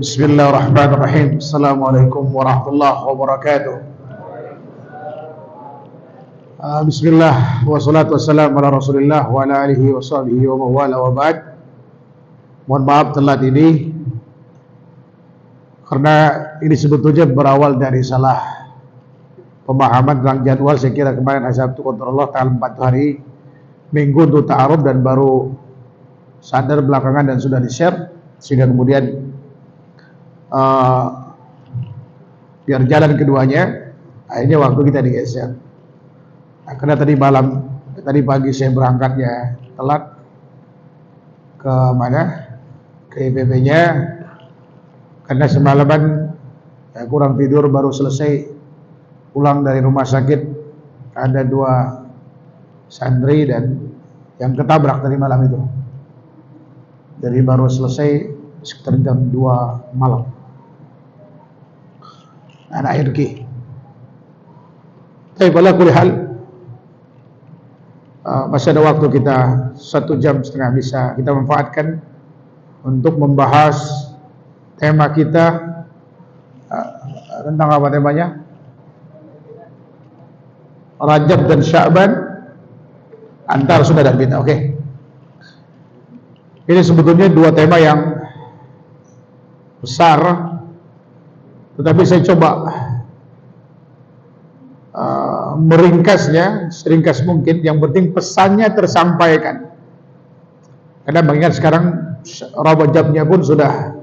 Bismillahirrahmanirrahim. Assalamualaikum warahmatullahi wabarakatuh. Bismillah wassalatu wassalamu ala Rasulillah wa ala alihi wa sahbihi wa mawala wa ba'd. Mohon maaf telat ini karena ini sebetulnya berawal dari salah pemahaman tentang jadwal. Saya kira kemarin hari Sabtu kontrollah tanggal 4 hari Minggu untuk ta'aruf, dan baru sadar belakangan dan sudah di-share, sehingga kemudian biar jalan keduanya, akhirnya waktu kita digeser. Nah, karena tadi pagi saya berangkatnya telat ke mana? Ke IPB-nya, karena semalaman kurang tidur, baru selesai pulang dari rumah sakit. Ada 2 santri dan yang ketabrak tadi malam itu. Jadi baru selesai sekitar jam 2 malam. Anak Irki. Tapi pada kulli hal, masih ada waktu kita 1,5 jam bisa kita manfaatkan untuk membahas tema kita tentang apa temanya? Rajab dan Sya'ban, antara sunnah dan bid'ah. Oke. Ini sebetulnya 2 tema yang besar, tetapi saya coba meringkasnya seringkas mungkin. Yang penting pesannya tersampaikan. Karena mengingat sekarang Rajabnya pun sudah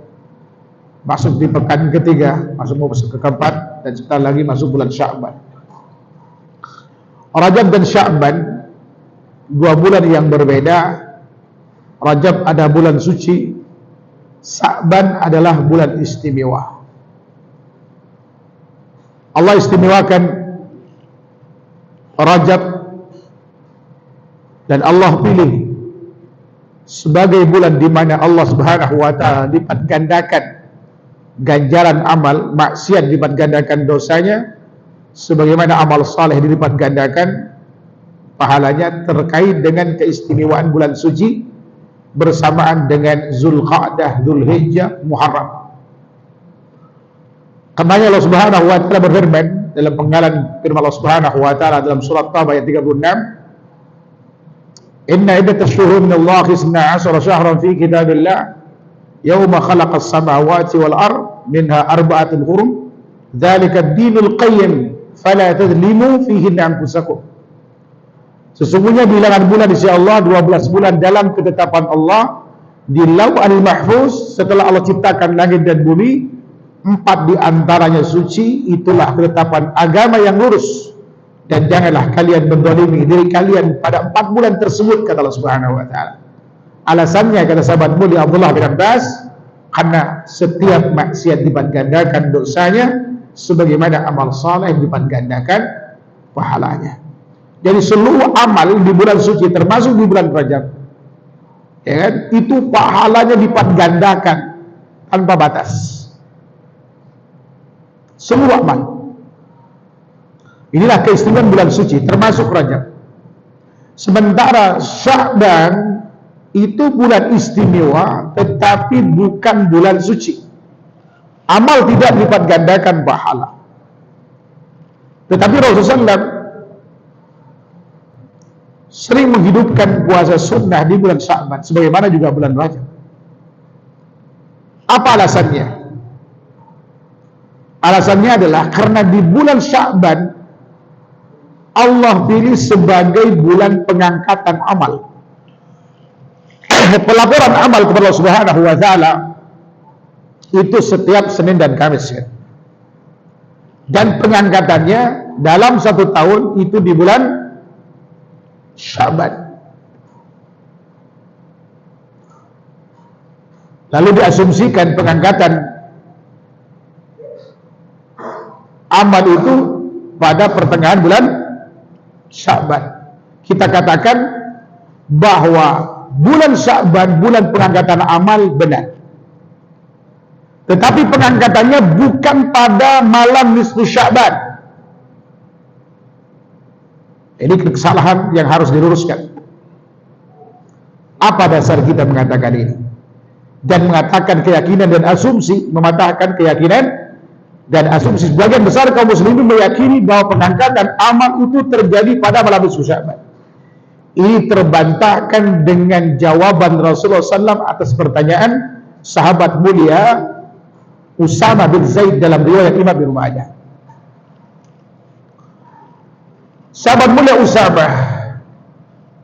masuk di pekan ketiga, mau masuk ke keempat, dan sebentar lagi masuk bulan Sya'ban. Rajab dan Sya'ban 2 bulan yang berbeda. Rajab ada bulan suci, Sya'ban adalah bulan istimewa. Allah istimewakan Rajab, dan Allah pilih sebagai bulan di mana Allah Subhanahu wa taala lipat gandakan ganjaran amal, maksiat lipat gandakan dosanya, sebagaimana amal saleh dilipat gandakan pahalanya, terkait dengan keistimewaan bulan suci bersamaan dengan Zulqa'dah, Dzulhijjah, Muharram. Karenanya Allah Subhanahu wa taala berfirman dalam penggalan firman Allah Subhanahu wa taala dalam surat Taha ayat 36, "Inna iddatash shuhuri minallahi 12 syahran fi kitabillah yauma khalaqas samawati wal ard minha arba'atun hurum dzalika ad-dinul qayyim fala tadhlimu fihinna anfusakum." Sesungguhnya bilangan bulan di sisi Allah 12 bulan dalam ketetapan Allah di Lauhul Mahfuz. Setelah Allah ciptakan langit dan bumi, 4 di antaranya suci. Itulah ketetapan agama yang lurus, dan janganlah kalian menzalimi diri kalian pada 4 bulan tersebut, kata Allah Subhanahu wa taala. Alasannya, kata sahabat mulia Abdullah bin Abbas, karena setiap maksiat lipat gandakan dosanya sebagaimana amal saleh lipat gandakan pahalanya. Jadi seluruh amal di bulan suci, termasuk di bulan Rajab, ya kan, itu pahalanya lipat gandakan tanpa batas. Seluruh amal. Inilah keistimewaan bulan suci, termasuk Rajab. Sementara Sya'ban itu bulan istimewa, tetapi bukan bulan suci. Amal tidak lipat gandakan pahala. Tetapi Rasulullah SAW sering menghidupkan puasa sunnah di bulan Sya'ban, sebagaimana juga bulan Rajab. Apa alasannya? Alasannya adalah karena di bulan Sya'ban Allah pilih sebagai bulan pengangkatan amal. Pelaporan amal kepada Allah Subhanahu wa taala itu setiap Senin dan Kamis, ya. Dan pengangkatannya dalam 1 tahun itu di bulan Sya'ban. Lalu diasumsikan pengangkatan amal itu pada pertengahan bulan Sya'ban. Kita katakan bahwa bulan Sya'ban bulan pengangkatan amal, benar. Tetapi pengangkatannya bukan pada malam nisfu Sya'ban. Ini kesalahan yang harus diluruskan. Apa dasar kita mengatakan ini? dan mengatakan keyakinan dan asumsi, mematahkan keyakinan dan asumsi. Sebagian besar kaum muslimin meyakini bahwa pengangkatan amal itu terjadi pada malam nisfu Sya'ban. Ini terbantahkan dengan jawaban Rasulullah SAW atas pertanyaan sahabat mulia Usama bin Zaid dalam riwayat Imam Ibnu Majah. Sahabat mulia Usama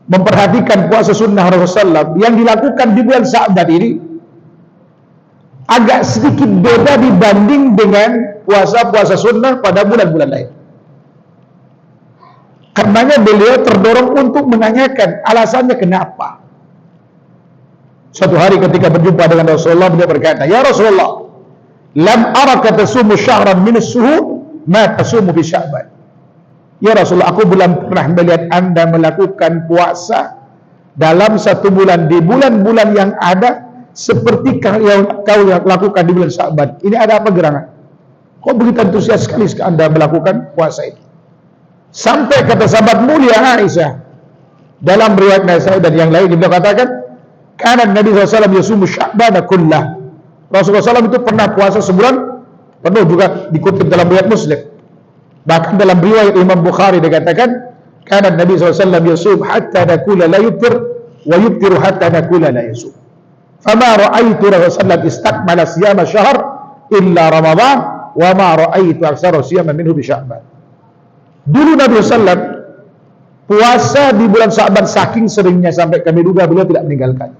memperhatikan puasa sunnah Rasulullah SAW yang dilakukan di bulan Sya'ban ini agak sedikit beda dibanding dengan puasa-puasa sunnah pada bulan-bulan lain. Karenanya beliau terdorong untuk menanyakan alasannya kenapa. Suatu hari ketika berjumpa dengan Rasulullah, beliau berkata, "Ya Rasulullah, lam araka tasumu syahran min as-suhur ma tasumu bi Sya'ban." Ya Rasulullah, aku belum pernah melihat Anda melakukan puasa dalam satu bulan di bulan-bulan yang ada seperti yang kau lakukan di bulan Sya'ban. Ini ada apa gerangan? Kok begitu antusias sekali Anda melakukan puasa ini? Sampai kata sahabat mulia Aisyah dalam riwayat Nasai dan yang lain, dia katakan, karena Nabi SAW yasumu Sya'bana kullah. Rasulullah SAW itu pernah puasa sebulan penuh, juga dikutip dalam riwayat Muslim. Bahkan dalam riwayat Imam Bukhari dikatakan, karena Nabi SAW yasum hatta nakula la yuftir wa yuftiru hatta nakula la yasum. Fama ra'aitu Rasulullah istakmala siyama syahr illa Ramadan wa ma ra'aitu aksara siyama minhu bi Sya'ban. Dulu Nabi SAW puasa di bulan Sya'ban saking seringnya sampai kami duga beliau tidak meninggalkan.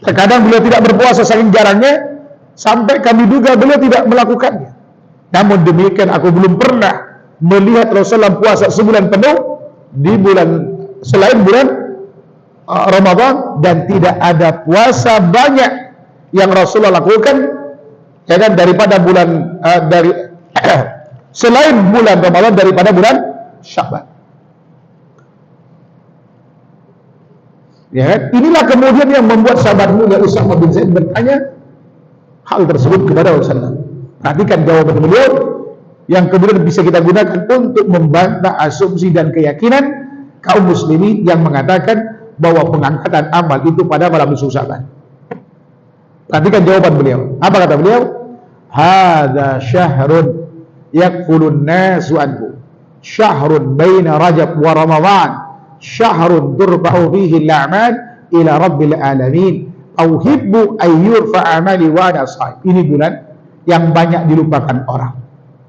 Terkadang beliau tidak berpuasa saking jarangnya sampai kami duga beliau tidak melakukannya. Namun demikian aku belum pernah melihat Rasulullah puasa sebulan penuh di bulan selain bulan Ramadan, dan tidak ada puasa banyak yang Rasulullah lakukan ya kan daripada bulan selain bulan Ramadan daripada bulan Sya'ban. Ya kan? Inilah kemudian yang membuat sahabat mulia Usama bin Zaid bertanya hal tersebut kepada Rasulullah. Perhatikan jawaban beliau yang kemudian bisa kita gunakan untuk membantah asumsi dan keyakinan kaum muslimin yang mengatakan bahwa pengangkatan amal itu pada malam nisfu Sya'ban. Perhatikan jawaban beliau. Apa kata beliau? Hadza syahrun yakfulun nasu anhu, syahrun baina Rajab wa Ramadan, syahrun turfa'u fihi al-a'mal ila rabbil alamin, auhibbu ayyurfa amali wa ana shaim. Ini bulan yang banyak dilupakan orang.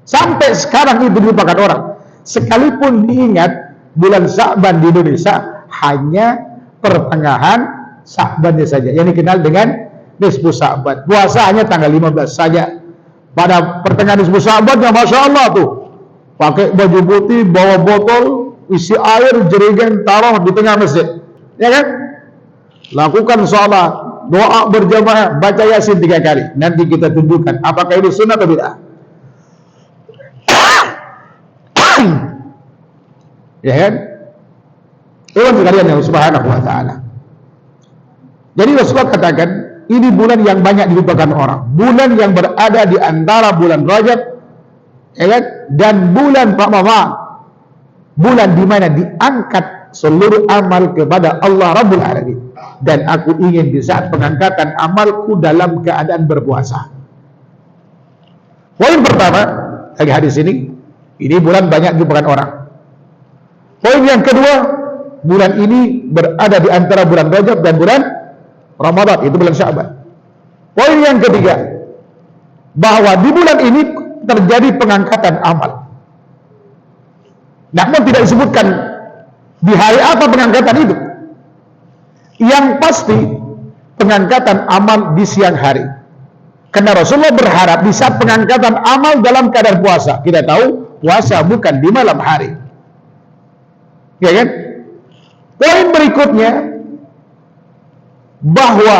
Sampai sekarang itu dilupakan orang. Sekalipun diingat bulan Sya'ban di Indonesia hanya pertengahan Sya'bannya saja, yang dikenal dengan nisfu Sya'ban. Puasa hanya tanggal 15 saja. Pada pertengahan nisfu Sya'ban, ya Masya Allah tuh, pakai baju putih, bawa botol, isi air, jerigen, taruh di tengah masjid, ya kan? Lakukan sholat, doa berjamaah, baca Yasin 3 kali. Nanti kita tunjukkan apakah ini sunnah atau bid'ah. Ya kan? Iwan sekalian yang subhanahu wa ta'ala. Jadi Rasulullah katakan, ini bulan yang banyak dilupakan orang, bulan yang berada di antara bulan Rajab, ya kan, dan bulan Ramadan, bulan di mana diangkat seluruh amal kepada Allah Rabbul Alamin. Dan aku ingin di saat pengangkatan amalku dalam keadaan berpuasa. Poin pertama dari hadis ini bulan banyak dilupakan orang. Poin yang kedua, bulan ini berada di antara bulan Rajab dan bulan Ramadan, itu bulan Sya'ban. Poin yang ketiga, bahwa di bulan ini terjadi pengangkatan amal. Namun tidak disebutkan di hari apa pengangkatan itu. Yang pasti pengangkatan amal di siang hari. Karena Rasulullah berharap di saat pengangkatan amal dalam keadaan puasa. Kita tahu puasa bukan di malam hari. Ya kan? Poin berikutnya, bahwa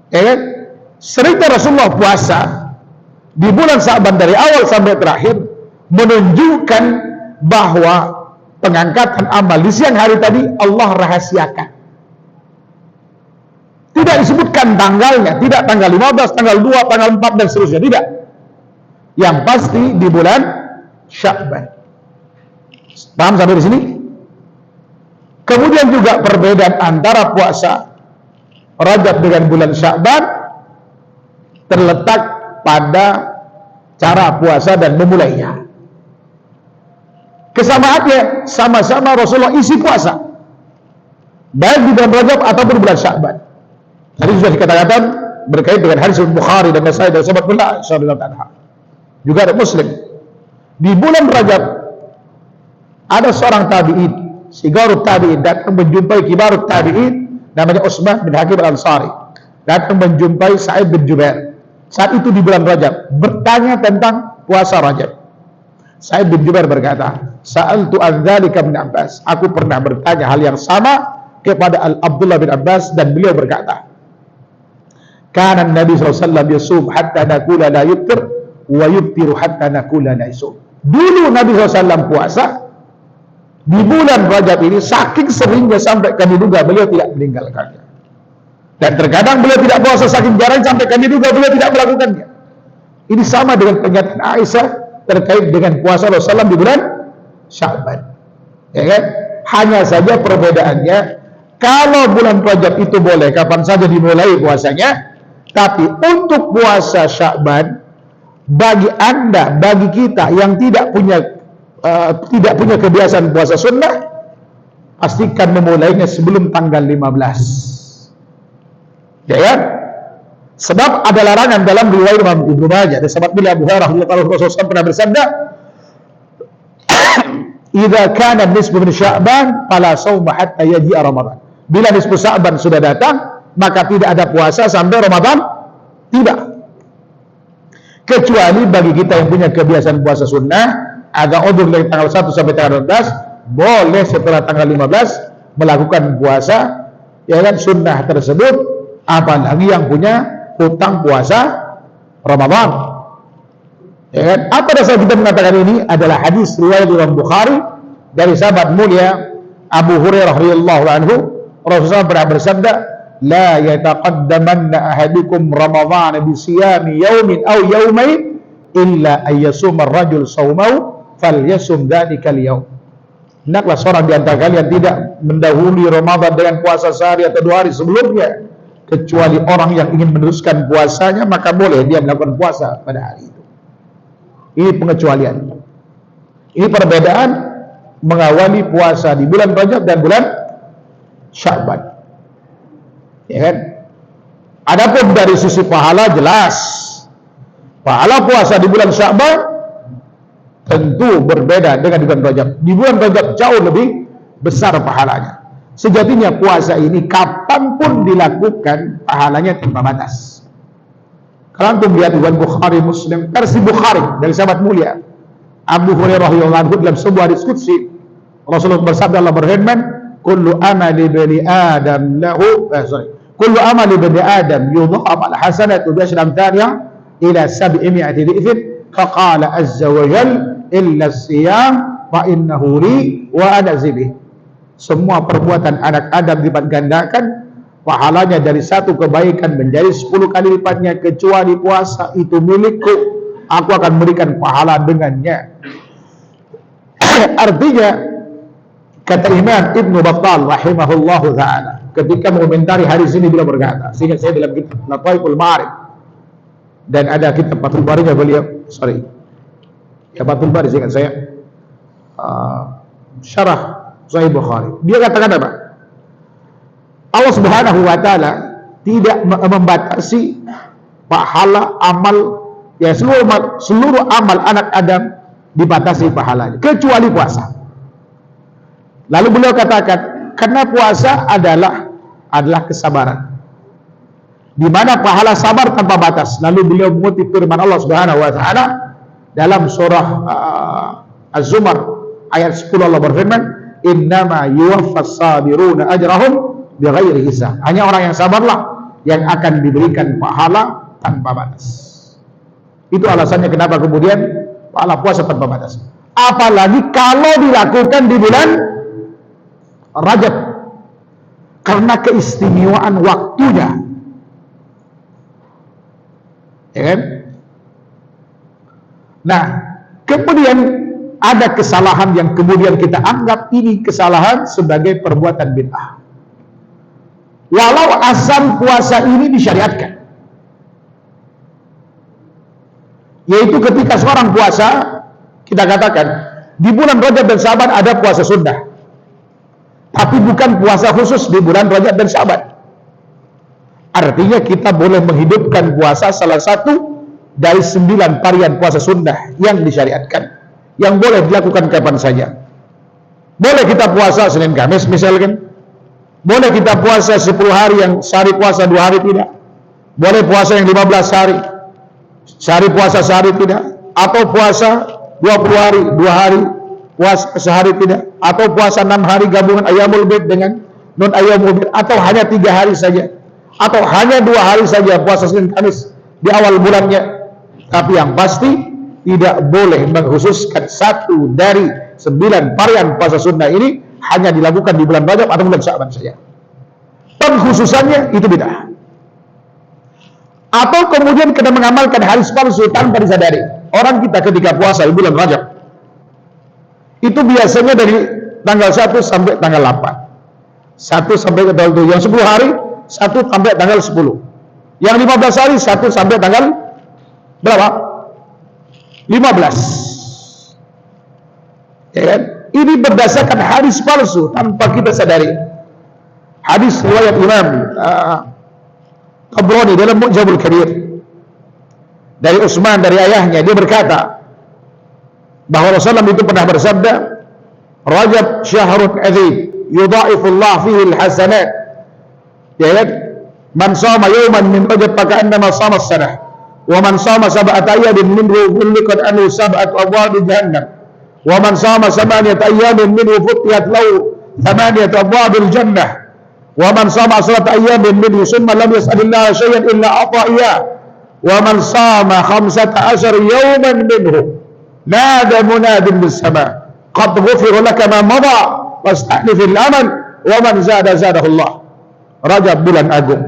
ya kan, cerita Rasulullah puasa di bulan Sya'ban dari awal sampai terakhir menunjukkan bahwa pengangkatan amal di siang hari tadi Allah rahasiakan. Tidak disebutkan tanggalnya, tidak tanggal 15, tanggal 2, tanggal 4 dan seterusnya, tidak. Yang pasti di bulan Sya'ban. Paham sampai di sini? Kemudian juga perbedaan antara puasa Rajab dengan bulan Sya'ban terletak pada cara puasa dan memulainya. Kesamaannya sama-sama Rasulullah isi puasa, baik di bulan Rajab ataupun bulan Sya'ban. Tadi sudah dikatakan berkait dengan hadis Bukhari dan Nasai dan sahabat Abdullah radhiyallahu anhu. Juga ada Muslim. Di bulan Rajab ada seorang tabi'in, sigarut tabi'in, datang menjumpai kibarut tabi'in, namanya Utsman bin Hakim al-Ansari. Datang menjumpai Sa'id bin Jubair. Saat itu di bulan Rajab, bertanya tentang puasa Rajab. Sa'id bin Jubair berkata, "Sa'altu an dzalika bin Abbas." Aku pernah bertanya hal yang sama kepada Abdullah bin Abbas dan beliau berkata, "Kana Nabi sallallahu alaihi wasallam yasum hatta nakula la yuftir wa yuftiru hatta nakula la yasum." Dulu Nabi SAW puasa di bulan Rajab ini saking seringnya sampai kami duga beliau tidak meninggalkannya. Dan terkadang beliau tidak puasa saking jarang sampai kami duga beliau tidak melakukannya. Ini sama dengan pernyataan Aisyah terkait dengan puasa Rasulullah SAW di bulan Sya'ban. Ya kan? Hanya saja perbedaannya, kalau bulan Rajab itu boleh kapan saja dimulai puasanya, tapi untuk puasa Sya'ban, bagi Anda, bagi kita yang tidak punya kebiasaan puasa sunnah, pastikan memulainya sebelum tanggal 15. Ya kan? Sebab ada larangan dalam riwayat Imam Ibnu Majah dari sahabat beliau Abu Hurairah radhiyallahu anhu, Rasulullah pernah bersabda, "Idza kana nisfu min Sya'ban fala shauma hatta yaji'a Ramadan." Bila nisfu Sya'ban sudah datang, maka tidak ada puasa sampai Ramadan tiba. Kecuali bagi kita yang punya kebiasaan puasa sunnah, agak udzur dari tanggal 1 sampai tanggal 12, boleh setelah tanggal 15 melakukan puasa, ya kan, sunnah tersebut, apalagi yang punya hutang puasa Ramadan. Ya kan? Apa dasar kita mengatakan ini? Adalah hadis riwayat Imam Bukhari dari sahabat mulia Abu Hurairah radhiyallahu anhu. Rasulullah pernah bersabda, "La yataqaddamanna ahadukum Ramadhan bi siyami yaumin aw yaumain illa ayyasuma ar-rajul shaumahu falyasum dzalikal yaum." Hendaklah seorang di antara kalian tidak mendahului Ramadan dengan puasa sehari atau 2 hari sebelumnya, kecuali orang yang ingin meneruskan puasanya, maka boleh dia melakukan puasa pada hari itu. Ini pengecualian. Ini perbedaan mengawali puasa di bulan Rajab dan bulan Sya'ban. Ya kan? Adapun dari sisi pahala jelas, pahala puasa di bulan Sya'ban tentu berbeda dengan di bulan Rajab. Di bulan Rajab jauh lebih besar pahalanya. Sejatinya puasa ini kapanpun dilakukan pahalanya tanpa batas. Kalau antum lihat riwayat Bukhari Muslim, versi Bukhari dari sahabat mulia Abu Hurairah radhiyallahu anhu dalam sebuah diskusi, Rasulullah bersabda, Allah berfirman, "Kullu amali bani Adam lahu kullu amali bani Adam yudha'af al-hasanatu bi 10 amthaliha ila 700 dhifin." Faqala azza wa jalla, "Illa as-siyam fa innahu li wa ana zibih." Semua perbuatan anak Adam dilipat gandakan pahalanya dari satu kebaikan menjadi 10 kali lipatnya, kecuali puasa, itu milikku, aku akan memberikan pahala dengannya. Artinya, kata Imam Ibnu Battal rahimahullahu ta'ala, ketika mengomentari hadis ini beliau berkata, sehingga saya dalam kitab Lataiful Ma'arif dan ada kitab Fathul Barinya beliau, ya Fathul Bari seingat saya, syarah Sahih Bukhari, dia katakan apa? Allah Subhanahu wa ta'ala tidak membatasi pahala amal, ya seluruh amal anak Adam dibatasi pahalanya, kecuali puasa. Lalu beliau katakan, karena puasa adalah kesabaran, di mana pahala sabar tanpa batas. Lalu beliau mengutip firman Allah Subhanahu wa ta'ala dalam surah Az-Zumar ayat 10, Allah berfirman, "Innama yuwaffas sabiruna ajrahum bighairi hisab." Hanya orang yang sabarlah yang akan diberikan pahala tanpa batas. Itu alasannya kenapa kemudian pahala puasa tanpa batas. Apalagi kalau dilakukan di bulan Rajab, karena keistimewaan waktunya. Ya kan? Nah, kemudian ada kesalahan yang kemudian kita anggap ini kesalahan sebagai perbuatan bid'ah. walau azan puasa ini disyariatkan, yaitu ketika seorang puasa, kita katakan di bulan Rajab dan Syaban ada puasa sunnah, tapi bukan puasa khusus di bulan Rajab dan Syaban. Artinya kita boleh menghidupkan puasa salah satu dari 9 varian puasa sunnah yang disyariatkan, yang boleh dilakukan kapan saja. Boleh kita puasa Senin Kamis misalkan, boleh kita puasa 10 hari yang sehari puasa 2 hari tidak, boleh puasa yang 15 hari sehari puasa sehari tidak, atau puasa 20 hari 2 hari puasa sehari tidak, atau puasa 6 hari gabungan ayyamul bid dengan non ayyamul bid, atau hanya 3 hari saja, atau hanya 2 hari saja puasa Senin Kamis di awal bulannya. Tapi yang pasti tidak boleh mengkhususkan satu dari 9 varian puasa sunnah ini hanya dilakukan di bulan Rajab atau bulan Sya'ban saja. Pengkhususannya itu bid'ah. Atau kemudian kita mengamalkan hadis palsu tanpa disadari. Orang kita ketika puasa di bulan Rajab itu biasanya dari tanggal 1 sampai tanggal 8, 1 sampai ke tanggal 7, yang 10 hari 1 sampai tanggal 10, yang 15 hari 1 sampai tanggal berapa? 15. Ya kan? Ini berdasarkan hadis palsu tanpa kita sadari. Hadis riwayat Imam Tabrani dalam Mu'jamul Kabir dari Utsman, dari ayahnya, dia berkata bahwa Rasulullah itu pernah bersabda, Rajab syahrun adzim yudha'ifullah fihi alhasanat, ya kan? Man shama yawman min Rajab faka'annama shama as-sanah, wa man shama sab'ata ayyamin minhu ghulliqat anhu sab'atu abwab jahannam, wa man shama 8 ayyamin minhu futiyat lahu 8 abwab al-jannah, wa man shama 10 ayyamin minhu summa lam yas'alillah syai'an illa ata'iyah, wa man shama 15 yawman minhu nada munadin bis sama qad ghufira laka ma madha wastahnifil amal wa man zada zadahullah. Rajab bulan agung,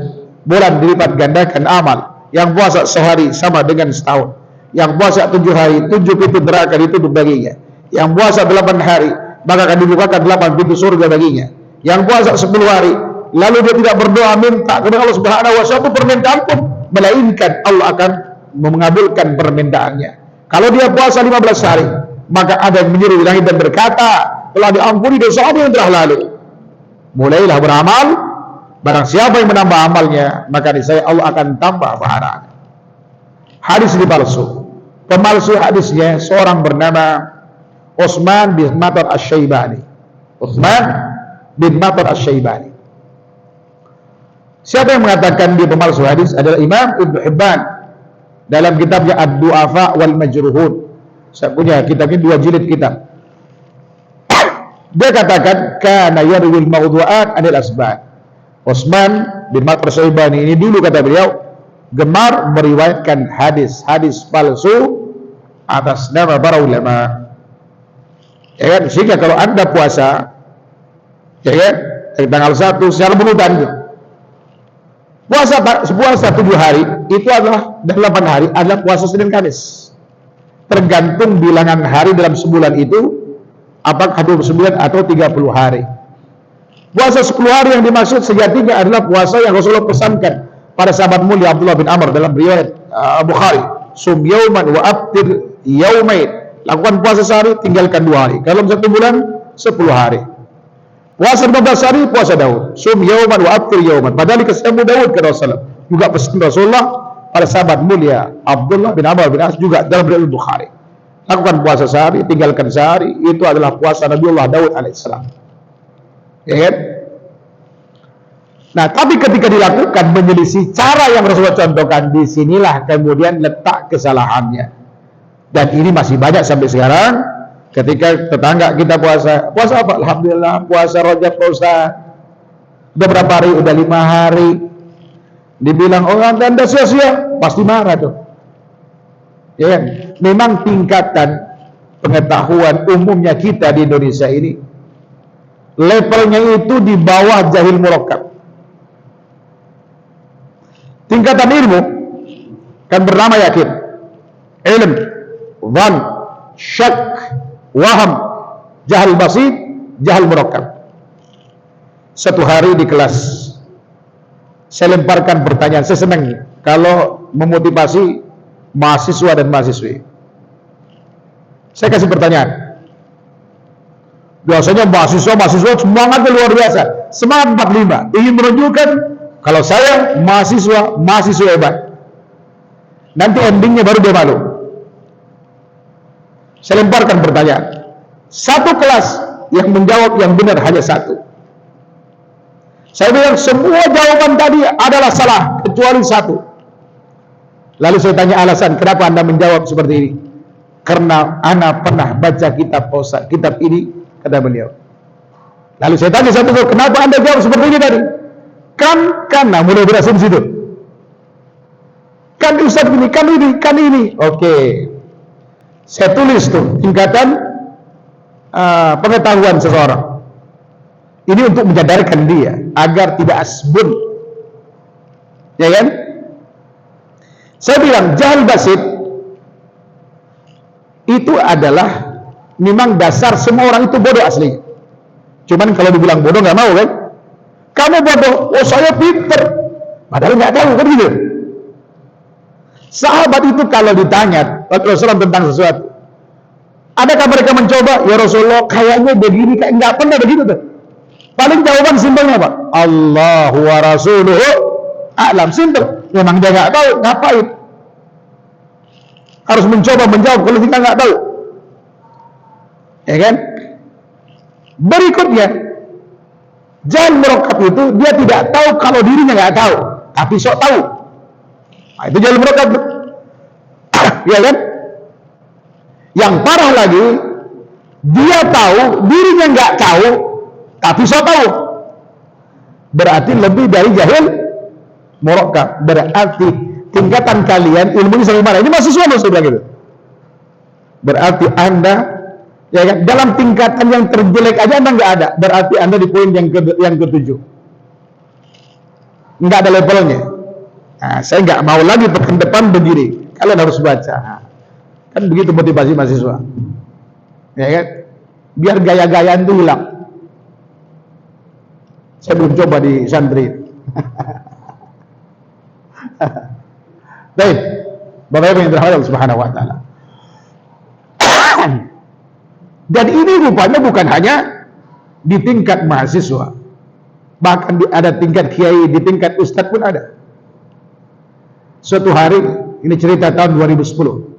bulan dilipat gandakan amal. Yang puasa sehari sama dengan setahun, yang puasa 7 hari 7 pintu neraka ditutup baginya, yang puasa 8 hari maka akan dibukakan 8 pintu surga baginya, yang puasa 10 hari lalu dia tidak berdoa minta kepada Allah Subhanahu wa ta'ala permintaan pun, melainkan Allah akan mengabulkan permintaannya. Kalau dia puasa 15 hari maka ada yang menyeru di langit dan berkata, telah diampuni dosa-dosa yang telah lalu. Mulailah beramal, barang siapa yang menambah amalnya maka niscaya Allah akan tambah pahalanya. Hadis ini palsu. Pemalsu hadisnya seorang bernama Utsman bin Matar Asy-Syaibani. Utsman bin Matar Asy-Syaibani. Siapa yang mengatakan dia pemalsu hadis adalah Imam Ibnu Hibban dalam kitabnya Ad-Du'afa wal Majruhun. Saya punya kitab ini 2 jilid kitab. Dia katakan kana yarwil mawdu'at anil asbab. Utsman bin Matar Asy-Syaibani ini dulu, kata beliau, gemar meriwayatkan hadis-hadis palsu atas nama para ulama. Ya kan? Sehingga kalau Anda puasa, ya kan, dari tanggal 1 secara berurutan, puasa 7 hari itu adalah 8 hari adalah puasa Senin Kamis. Tergantung bilangan hari dalam sebulan itu, apakah 29 atau 30 hari. Puasa 10 hari yang dimaksud sejatinya adalah puasa yang Rasulullah pesankan pada sahabat mulia Abdullah bin Amr dalam riwayat Bukhari, sum yauman wa aftir yaumain. Lakukan puasa sehari, tinggalkan 2 hari. Kalau 1 bulan 10 hari. Puasa 15 hari, puasa Daud, sum yauman wa aftir yauman. Padahal kesamu Daud ke Rasulullah. Juga pesan Rasulullah pada sahabat mulia Abdullah bin Amr bin As juga dalam riwayat Bukhari. Lakukan puasa sehari, tinggalkan sehari. Itu adalah puasa Nabiullah Daud alaihissalam. Ya kan? Nah, tapi ketika dilakukan menyelisih cara yang Rasulullah contohkan, disinilah kemudian letak kesalahannya. Dan ini masih banyak sampai sekarang. Ketika tetangga kita puasa apa? Alhamdulillah, puasa Rajab Ustaz. Udah berapa hari? Udah 5 hari. Dibilang orang Anda sia-sia, pasti marah tuh. Ya kan? Memang tingkatan pengetahuan umumnya kita di Indonesia ini levelnya itu di bawah jahil murakkab. Tingkatan ilmu kan bernama yakin, ilm, dhan, syak, waham, jahal basit, jahal murakkab. Satu hari di kelas Saya lemparkan pertanyaan. Saya senang kalau memotivasi mahasiswa dan mahasiswi. Saya kasih pertanyaan. Biasanya mahasiswa semangatnya luar biasa, semangat 45, ingin menunjukkan kalau saya mahasiswa hebat. Nanti endingnya baru dia malu. Saya lemparkan pertanyaan. Satu kelas yang menjawab yang benar hanya satu. Saya bilang semua jawaban tadi adalah salah kecuali satu. Lalu saya tanya alasan kenapa Anda menjawab seperti ini. Karena Anda pernah baca kitab ini, kata beliau. Lalu saya tanya satu, kenapa Anda jawab seperti ini tadi? Karena mulai berasumsi itu. Kan Ustaz ini, kan ini. Oke. Saya tulis tuh tingkatan pengetahuan seseorang. Ini untuk menyadarkan dia agar tidak asbun, ya kan? Saya bilang jahil basit itu adalah memang dasar semua orang itu bodoh asli. Cuman kalau dibilang bodoh nggak mau kan? Kamu bodoh, oh saya pinter, padahal nggak tahu kan gitu. Sahabat itu kalau ditanya Rasulullah tentang sesuatu, adakah mereka mencoba? Ya Rasulullah, kayaknya begini, kayak nggak pernah begitu tuh. Paling jawaban simpelnya apa? Allahu wa rasuluhu a'lam. Simpel. Memang dia nggak tahu, ngapain? Harus mencoba menjawab kalau kita nggak tahu. Ya kan? Berikutnya, jahil murakkab itu dia tidak tahu kalau dirinya nggak tahu, tapi sok tahu. Nah, itu jahil murakkab. Ya kan? Yang parah lagi, dia tahu dirinya nggak tahu, tapi sok tahu. Berarti lebih dari jahil murakkab. Berarti tingkatan kalian ilmunya sampai mana? Ini mahasiswa bilang gitu. Berarti Anda ya kan, dalam tingkatan yang terjelek aja Anda nggak ada. Berarti Anda di poin yang ke-7. Nggak ada levelnya. Nah, saya nggak mau lagi pekan depan begini. Kalian harus baca. Kan begitu motivasi mahasiswa. Ya kan? Biar gaya-gayaan itu hilang. Saya belum coba di santri. Baik, Bapak Ibu yang dirahmati Allah Subhanahu wa taala. Dan ini rupanya bukan hanya di tingkat mahasiswa. Bahkan ada tingkat kiai, di tingkat ustadz pun ada. Suatu hari, ini cerita tahun 2010.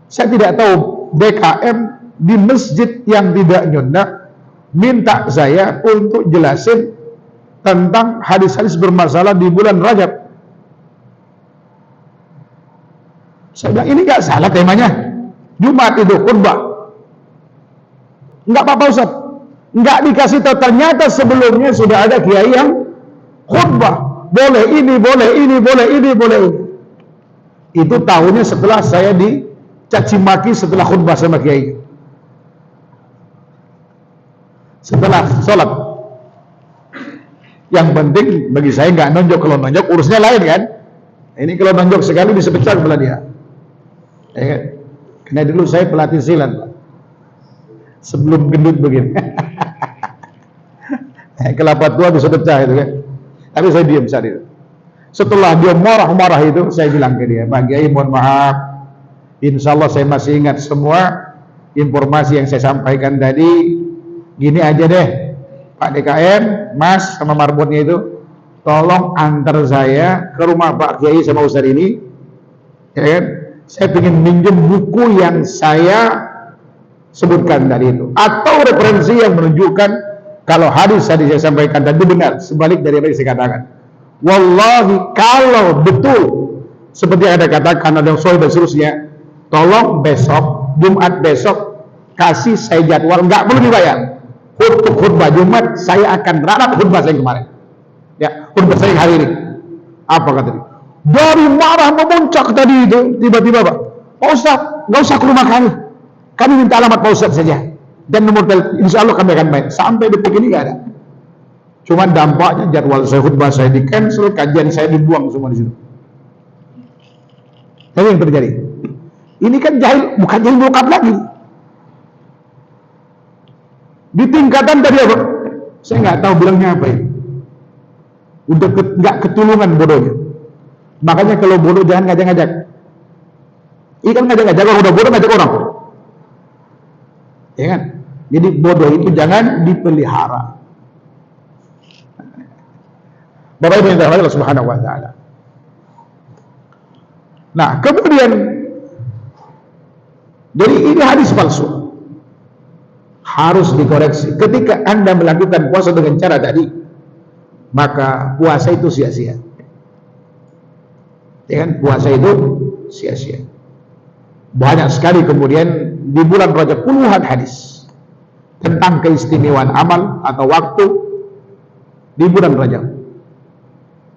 Saya tidak tahu BKM di masjid yang tidak nyunda minta saya untuk jelasin tentang hadis-hadis bermasalah di bulan Rajab. Saya bilang ini nggak salah temanya, Jumat itu khutbah. Nggak apa-apa Ustaz, nggak dikasih tahu. Ternyata sebelumnya sudah ada kiai yang khutbah, boleh ini, boleh ini, boleh ini, boleh ini. Itu tahunya setelah saya dicaci maki setelah khutbah sama kiai. Setelah sholat. Yang penting bagi saya nggak nonjok. Kalau nonjok urusnya lain kan. Ini kalau nonjok sekali bisa pecah kepala dia. Ya kan? Karena dulu saya pelatih silat, Pak. Sebelum gendut begini. Kelapa tua bisa pecah itu kan. Tapi saya diam saat itu. Setelah dia marah-marah itu, saya bilang ke dia, Pak Kiai mohon maaf, insya Allah saya masih ingat semua informasi yang saya sampaikan tadi. Gini aja deh, Pak DKM, Mas sama marbotnya itu, tolong antar saya ke rumah Pak Kiai sama Ustadz ini, ya kan? Saya ingin minjem buku yang saya sebutkan tadi itu, atau referensi yang menunjukkan kalau hadis tadi saya sampaikan tadi benar, sebalik dari apa yang saya katakan. Wallahi kalau betul seperti yang Anda katakan ada yang soal dan seterusnya, tolong besok, Jumat besok, kasih saya jadwal, nggak perlu dibayar. Untuk khutbah Jumat saya akan ralat khutbah saya kemarin. Ya, khutbah saya hari ini. Apa kata dia? Dari marah memuncak tadi itu, tiba-tiba Pak Ustaz, nggak usah ke rumah kami minta alamat Pak Ustaz saja dan nomor telepon, insya Allah kami akan main. Sampai detik ini nggak ada. Cuman dampaknya jadwal saya khutbah saya di cancel, kajian saya dibuang semua di situ. Tapi yang terjadi, ini kan jahil, bukan jahil murakkab lagi. Di tingkatan tadi apa? Saya nggak tahu bilangnya apa ini. Udah nggak ketulungan bodohnya. Makanya kalau bodoh jangan ngajak-ngajak. Ikan ngajak-ngajak, kalau udah bodoh ngajak orang. Ya kan? Jadi bodoh itu jangan dipelihara. Bapak Ibu yang dirahmati Allah Subhanahu wa taala. Nah, kemudian jadi ini hadis palsu. Harus dikoreksi. Ketika Anda melakukan puasa dengan cara tadi, maka puasa itu sia-sia. Ya kan? Puasa itu sia-sia. Banyak sekali kemudian di bulan Rajab puluhan hadis tentang keistimewaan amal atau waktu di bulan Rajab.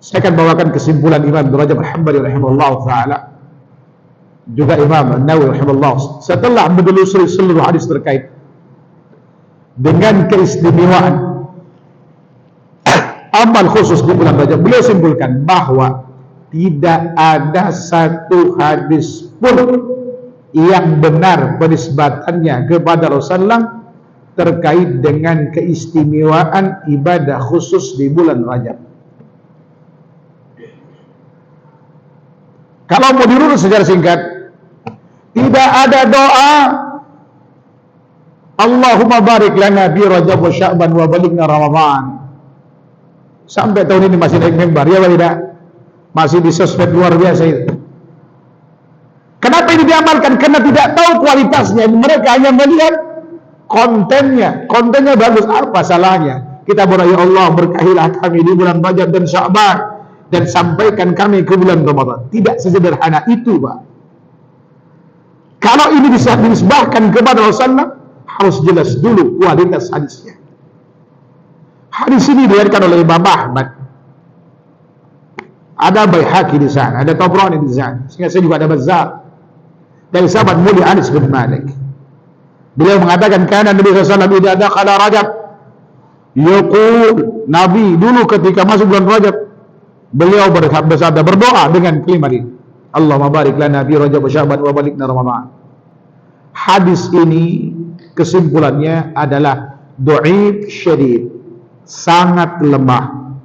Saya akan bawakan kesimpulan Imam Ibnu Rajab Al-Hambali rahimahullah ta'ala, juga Imam An-Nawawi rahimahullah, setelah menelusuri seluruh hadis terkait dengan keistimewaan amal khusus di bulan Rajab, beliau simpulkan bahwa tidak ada satu hadis pun yang benar penisbatannya kepada Rasulullah terkait dengan keistimewaan ibadah khusus di bulan Rajab. Kalau mau dirunut secara singkat, tidak ada doa Allahumma barik lana bi Rajab wa Sya'ban wa balighna Ramadan. Sampai tahun ini masih naik mimbar, ya tidak? Masih di sosmed luar biasa itu. Kenapa ini diamalkan? Karena tidak tahu kualitasnya. Mereka hanya melihat kontennya. Kontennya bagus, apa salahnya? Kita berdoa, ya Allah berkahilah kami di bulan Rajab dan Sya'ban, dan sampaikan kami ke bulan Ramadan. Tidak sesederhana itu, Pak. Kalau ini bisa dinisbahkan kepada Rasulullah, harus jelas dulu kualitas hadisnya. Hadis ini diriwayatkan oleh Imam Ahmad. Ada Baihaqi di sana, ada Tabrani di sana. Sehingga saya juga ada Bazzar dari sahabat mulia Anas bin Malik. Beliau mengatakan, karena Nabi SAW idza dakhala Rajab yaqul, Nabi dulu ketika masuk bulan Rajab, beliau bersabda, berdoa dengan kalimat ini, Allahumma barik lana fi Rajab wa Sya'ban wa balighna Ramadan. Hadis ini kesimpulannya adalah dhaif syadid, sangat lemah.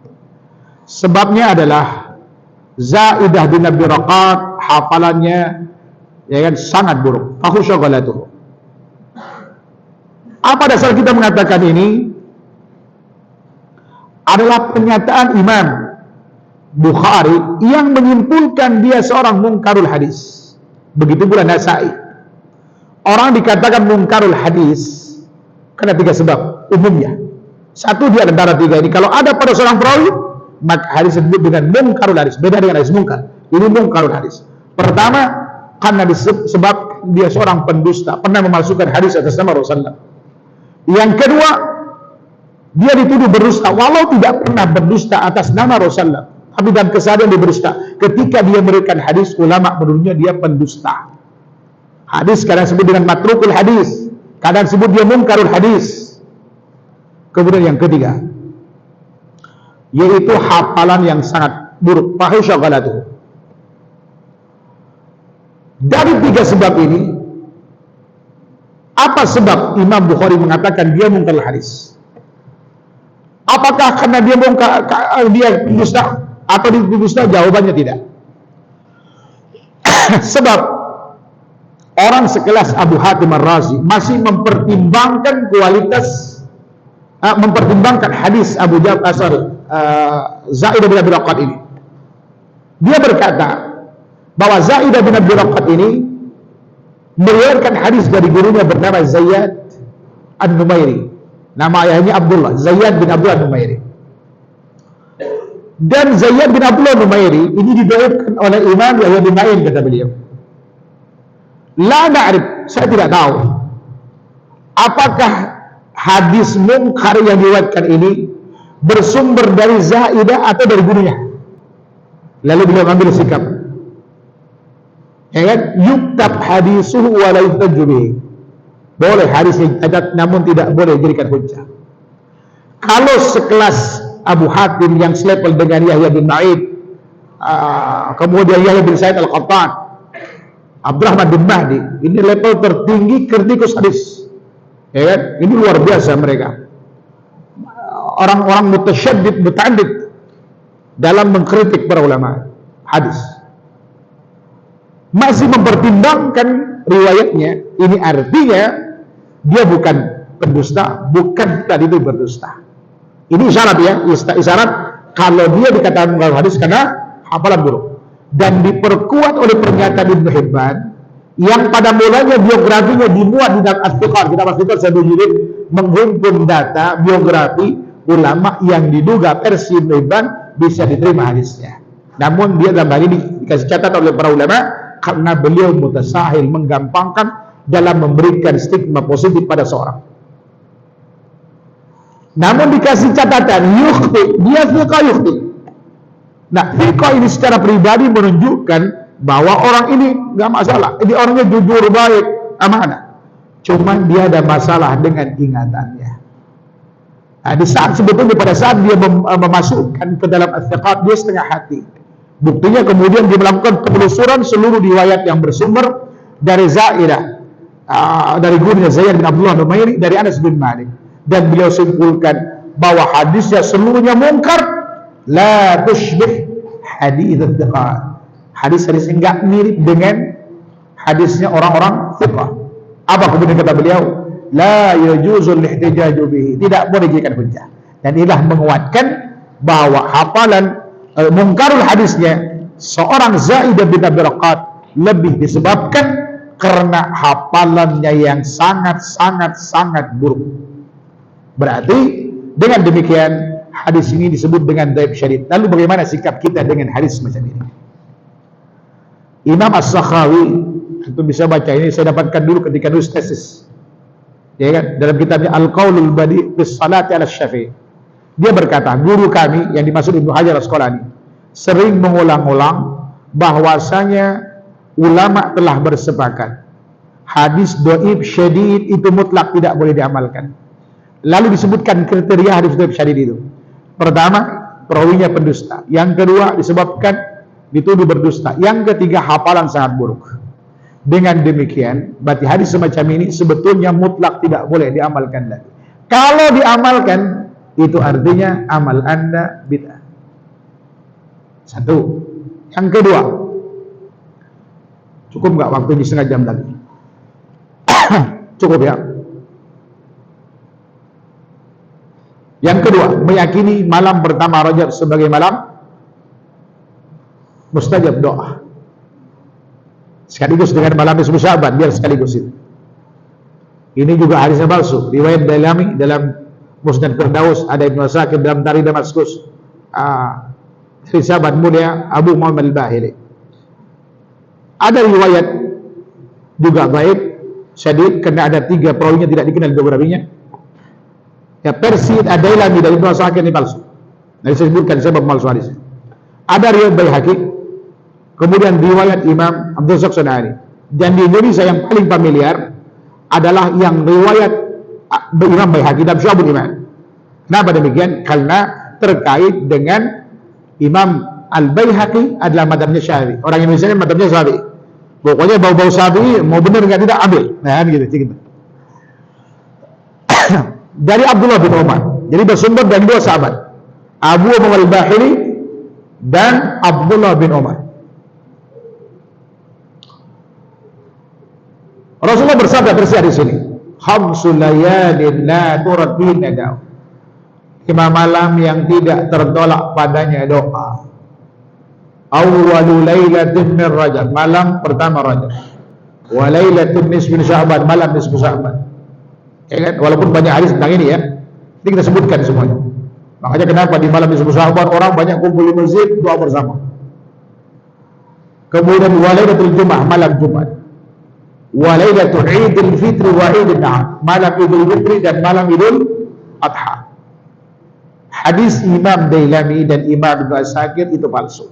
Sebabnya adalah zaidah bin Abi Raqat, hafalannya ya kan sangat buruk. Fahusyaghalatuhu. Apa dasar kita mengatakan ini? Adalah pernyataan Imam Bukhari yang menyimpulkan dia seorang mungkarul hadis. Begitu pula Nasai. Orang dikatakan mungkarul hadis karena tiga sebab umumnya. Satu, dia antara tiga ini kalau ada pada seorang perawi, maka hadis disebut dengan mungkarul hadis. Beda dengan hadis mungkar. Ini mungkarul hadis. Pertama, karena sebab dia seorang pendusta, pernah memalsukan hadis atas nama Rasulullah. Yang kedua, dia dituduh berdusta walau tidak pernah berdusta atas nama Rasulullah, tapi dalam kesadaran dia berdusta. Ketika dia memberikan hadis, ulama menurutnya dia pendusta. Hadis kadang disebut dengan matrukul hadis, kadang disebut dia mungkarul hadis. Kemudian yang ketiga, yaitu hafalan yang sangat buruk, fahusyaghalatuhu. Dari tiga sebab ini, apa sebab Imam Bukhari mengatakan dia mungkarul hadis? Apakah karena dia pendusta atau didusta? Jawabannya tidak. Sebab orang sekelas Abu Hatim Ar-Razi masih mempertimbangkan kualitas, mempertimbangkan hadis Abu Zaidah bin Abi Raqat ini. Dia berkata bahwa Zaidah bin Abi Raqat ini meriwayatkan hadis dari gurunya bernama Zayyad An-Numairi. Nama ayahnya Abdullah, Zayyad bin Abdullah An-Numairi. Dan Zayyad bin Abdullah An-Numairi ini diriwayatkan oleh Imam Yahya bin Ma'in, kata beliau. La na'rif, saya tidak tahu apakah hadis mungkar yang diriwayatkan ini bersumber dari Zaidah atau dari gurunya. Lalu beliau ambil sikap, ya kan, yuktab hadisuhu wa la yuhtaju bihi. Boleh hadisnya catat, namun tidak boleh dijadikan hujjah. Kalau sekelas Abu Hatim yang selevel dengan Yahya bin Ma'in, kemudian Yahya bin Sa'id Al-Qattan, Abdurrahman bin Mahdi, ini level tertinggi kritikus hadis, ya kan? Ini luar biasa mereka, orang-orang mutasyaddid, muta'addid, dalam mengkritik para ulama hadis. Masih mempertimbangkan riwayatnya. Ini artinya dia bukan pendusta, bukan tadi itu berdusta. Ini isyarat ya, isyarat kalau dia dikatakan mengkritik hadis karena hafalan buruk. Dan diperkuat oleh pernyataan Ibnu Hibban yang pada mulanya biografinya dimuat di dalam As-Thiqat. Kitab As-Thiqat saya jilid menghimpun data biografi ulama yang diduga versi Ibnu Hibban bisa diterima hadisnya. Namun dia dalam hal ini dikasih catatan oleh para ulama karena beliau mutasahil, menggampangkan dalam memberikan stigma positif pada seorang. Namun dikasih catatan yukhti, dia thiqah yukhti. Nah, thiqah ini secara pribadi menunjukkan bahwa orang ini nggak masalah, ini orangnya jujur, baik, amanah. Cuman dia ada masalah dengan ingatannya. Nah, di saat sebetulnya pada saat dia memasukkan ke dalam As-Thiqat, dia setengah hati. Buktinya kemudian dia melakukan penelusuran seluruh riwayat yang bersumber dari Zaidah, dari gurunya Zaid bin Abdullah Numairi, dari Anas bin Malik, dan beliau simpulkan bahwa hadisnya seluruhnya mungkar, la tushbih hadits As-Thiqat. Hadis-hadis enggak mirip dengan hadisnya orang-orang thiqah. Apa kemudian kata beliau? La yajuzul ihtijaju bihi, tidak boleh dijadikan hujjah. Dan inilah menguatkan bahwa hafalan mungkarul hadisnya seorang Zaidah bin Abi Raqqat lebih disebabkan karena hafalannya yang sangat buruk. Berarti dengan demikian hadis ini disebut dengan dhaif syadid. Lalu bagaimana sikap kita dengan hadis macam ini? Imam As-Sakhawi, itu bisa baca ini, saya dapatkan dulu ketika nulis tesis, ya kan, dalam kitabnya Al-Qaulul Badi' fi Salati 'ala Syafi'i. Dia berkata, guru kami yang dimaksud Ibnu Hajar Asqalani sering mengulang-ulang bahwasanya ulama telah bersepakat hadis dhaif syadid itu mutlak tidak boleh diamalkan. Lalu disebutkan kriteria hadis dhaif syadid itu. Pertama, perawinya pendusta. Yang kedua, disebabkan dituduh berdusta. Yang ketiga, hafalan sangat buruk. Dengan demikian, berarti hadis semacam ini sebetulnya mutlak tidak boleh diamalkan lagi. Kalau diamalkan, itu artinya amal Anda bid'ah. Satu. Yang kedua, cukup nggak waktu ini setengah jam lagi? Cukup ya. Yang kedua, meyakini malam pertama Rajab sebagai malam mustajab doa, sekaligus dengan malam nisfu Sya'ban, biar sekaligus itu. Ini juga hadisnya palsu. Riwayat Dailami dalam Musnad Firdaus, ada Ibnu Asakir dalam Tarikh Damaskus, dari sahabat mulia Abu Muhammad Al-Bahili. Ada riwayat juga baik syadid karena ada 3 perawinya tidak dikenal biografinya. Ya, versi Ad-Dailami dari Ibnu Asakir ini palsu. Nah, saya sebutkan sebab palsu hadisnya. Ada riwayat Baihaqi, kemudian riwayat Imam Abdul Razak Sanani. Dan di Indonesia yang paling familiar adalah yang riwayat Imam Baihaqi dalam Syu'abul Iman. Kenapa demikian? Karena terkait dengan Imam Al-Baihaqi adalah madhabnya Syafi'i. Orang Indonesia madhabnya Syafi'i. Pokoknya bau-bau Syafi'i mau benar nggak tidak ambil. Nah, gitu. Dari Abdullah bin Umar. Jadi bersumber dari 2 sahabat, Abu Muhammad Al-Bahili dan Abdullah bin Umar. Rasulullah bersabda tersiar di sini, khamsul layalin la turad fihinna da'a. 5 malam yang tidak tertolak padanya doa. Awwalu lailatin min Rajab, malam pertama Rajab. Wa lailatun nisfi Sya'ban, malam nisfu Sya'ban. Ya kan? Walaupun banyak hadis tentang ini ya, ini kita sebutkan semuanya. Makanya kenapa di malam nisfu Sya'ban orang banyak kumpul di masjid doa bersama. Kemudian wa lailatul Jumat, malam Jumat. Wa lailatul Idul Fitri wa Idul Adha, malam Idul Fitri dan malam Idul Adha. Hadis Imam Dailami dan Imam Ibnu Asakir itu palsu.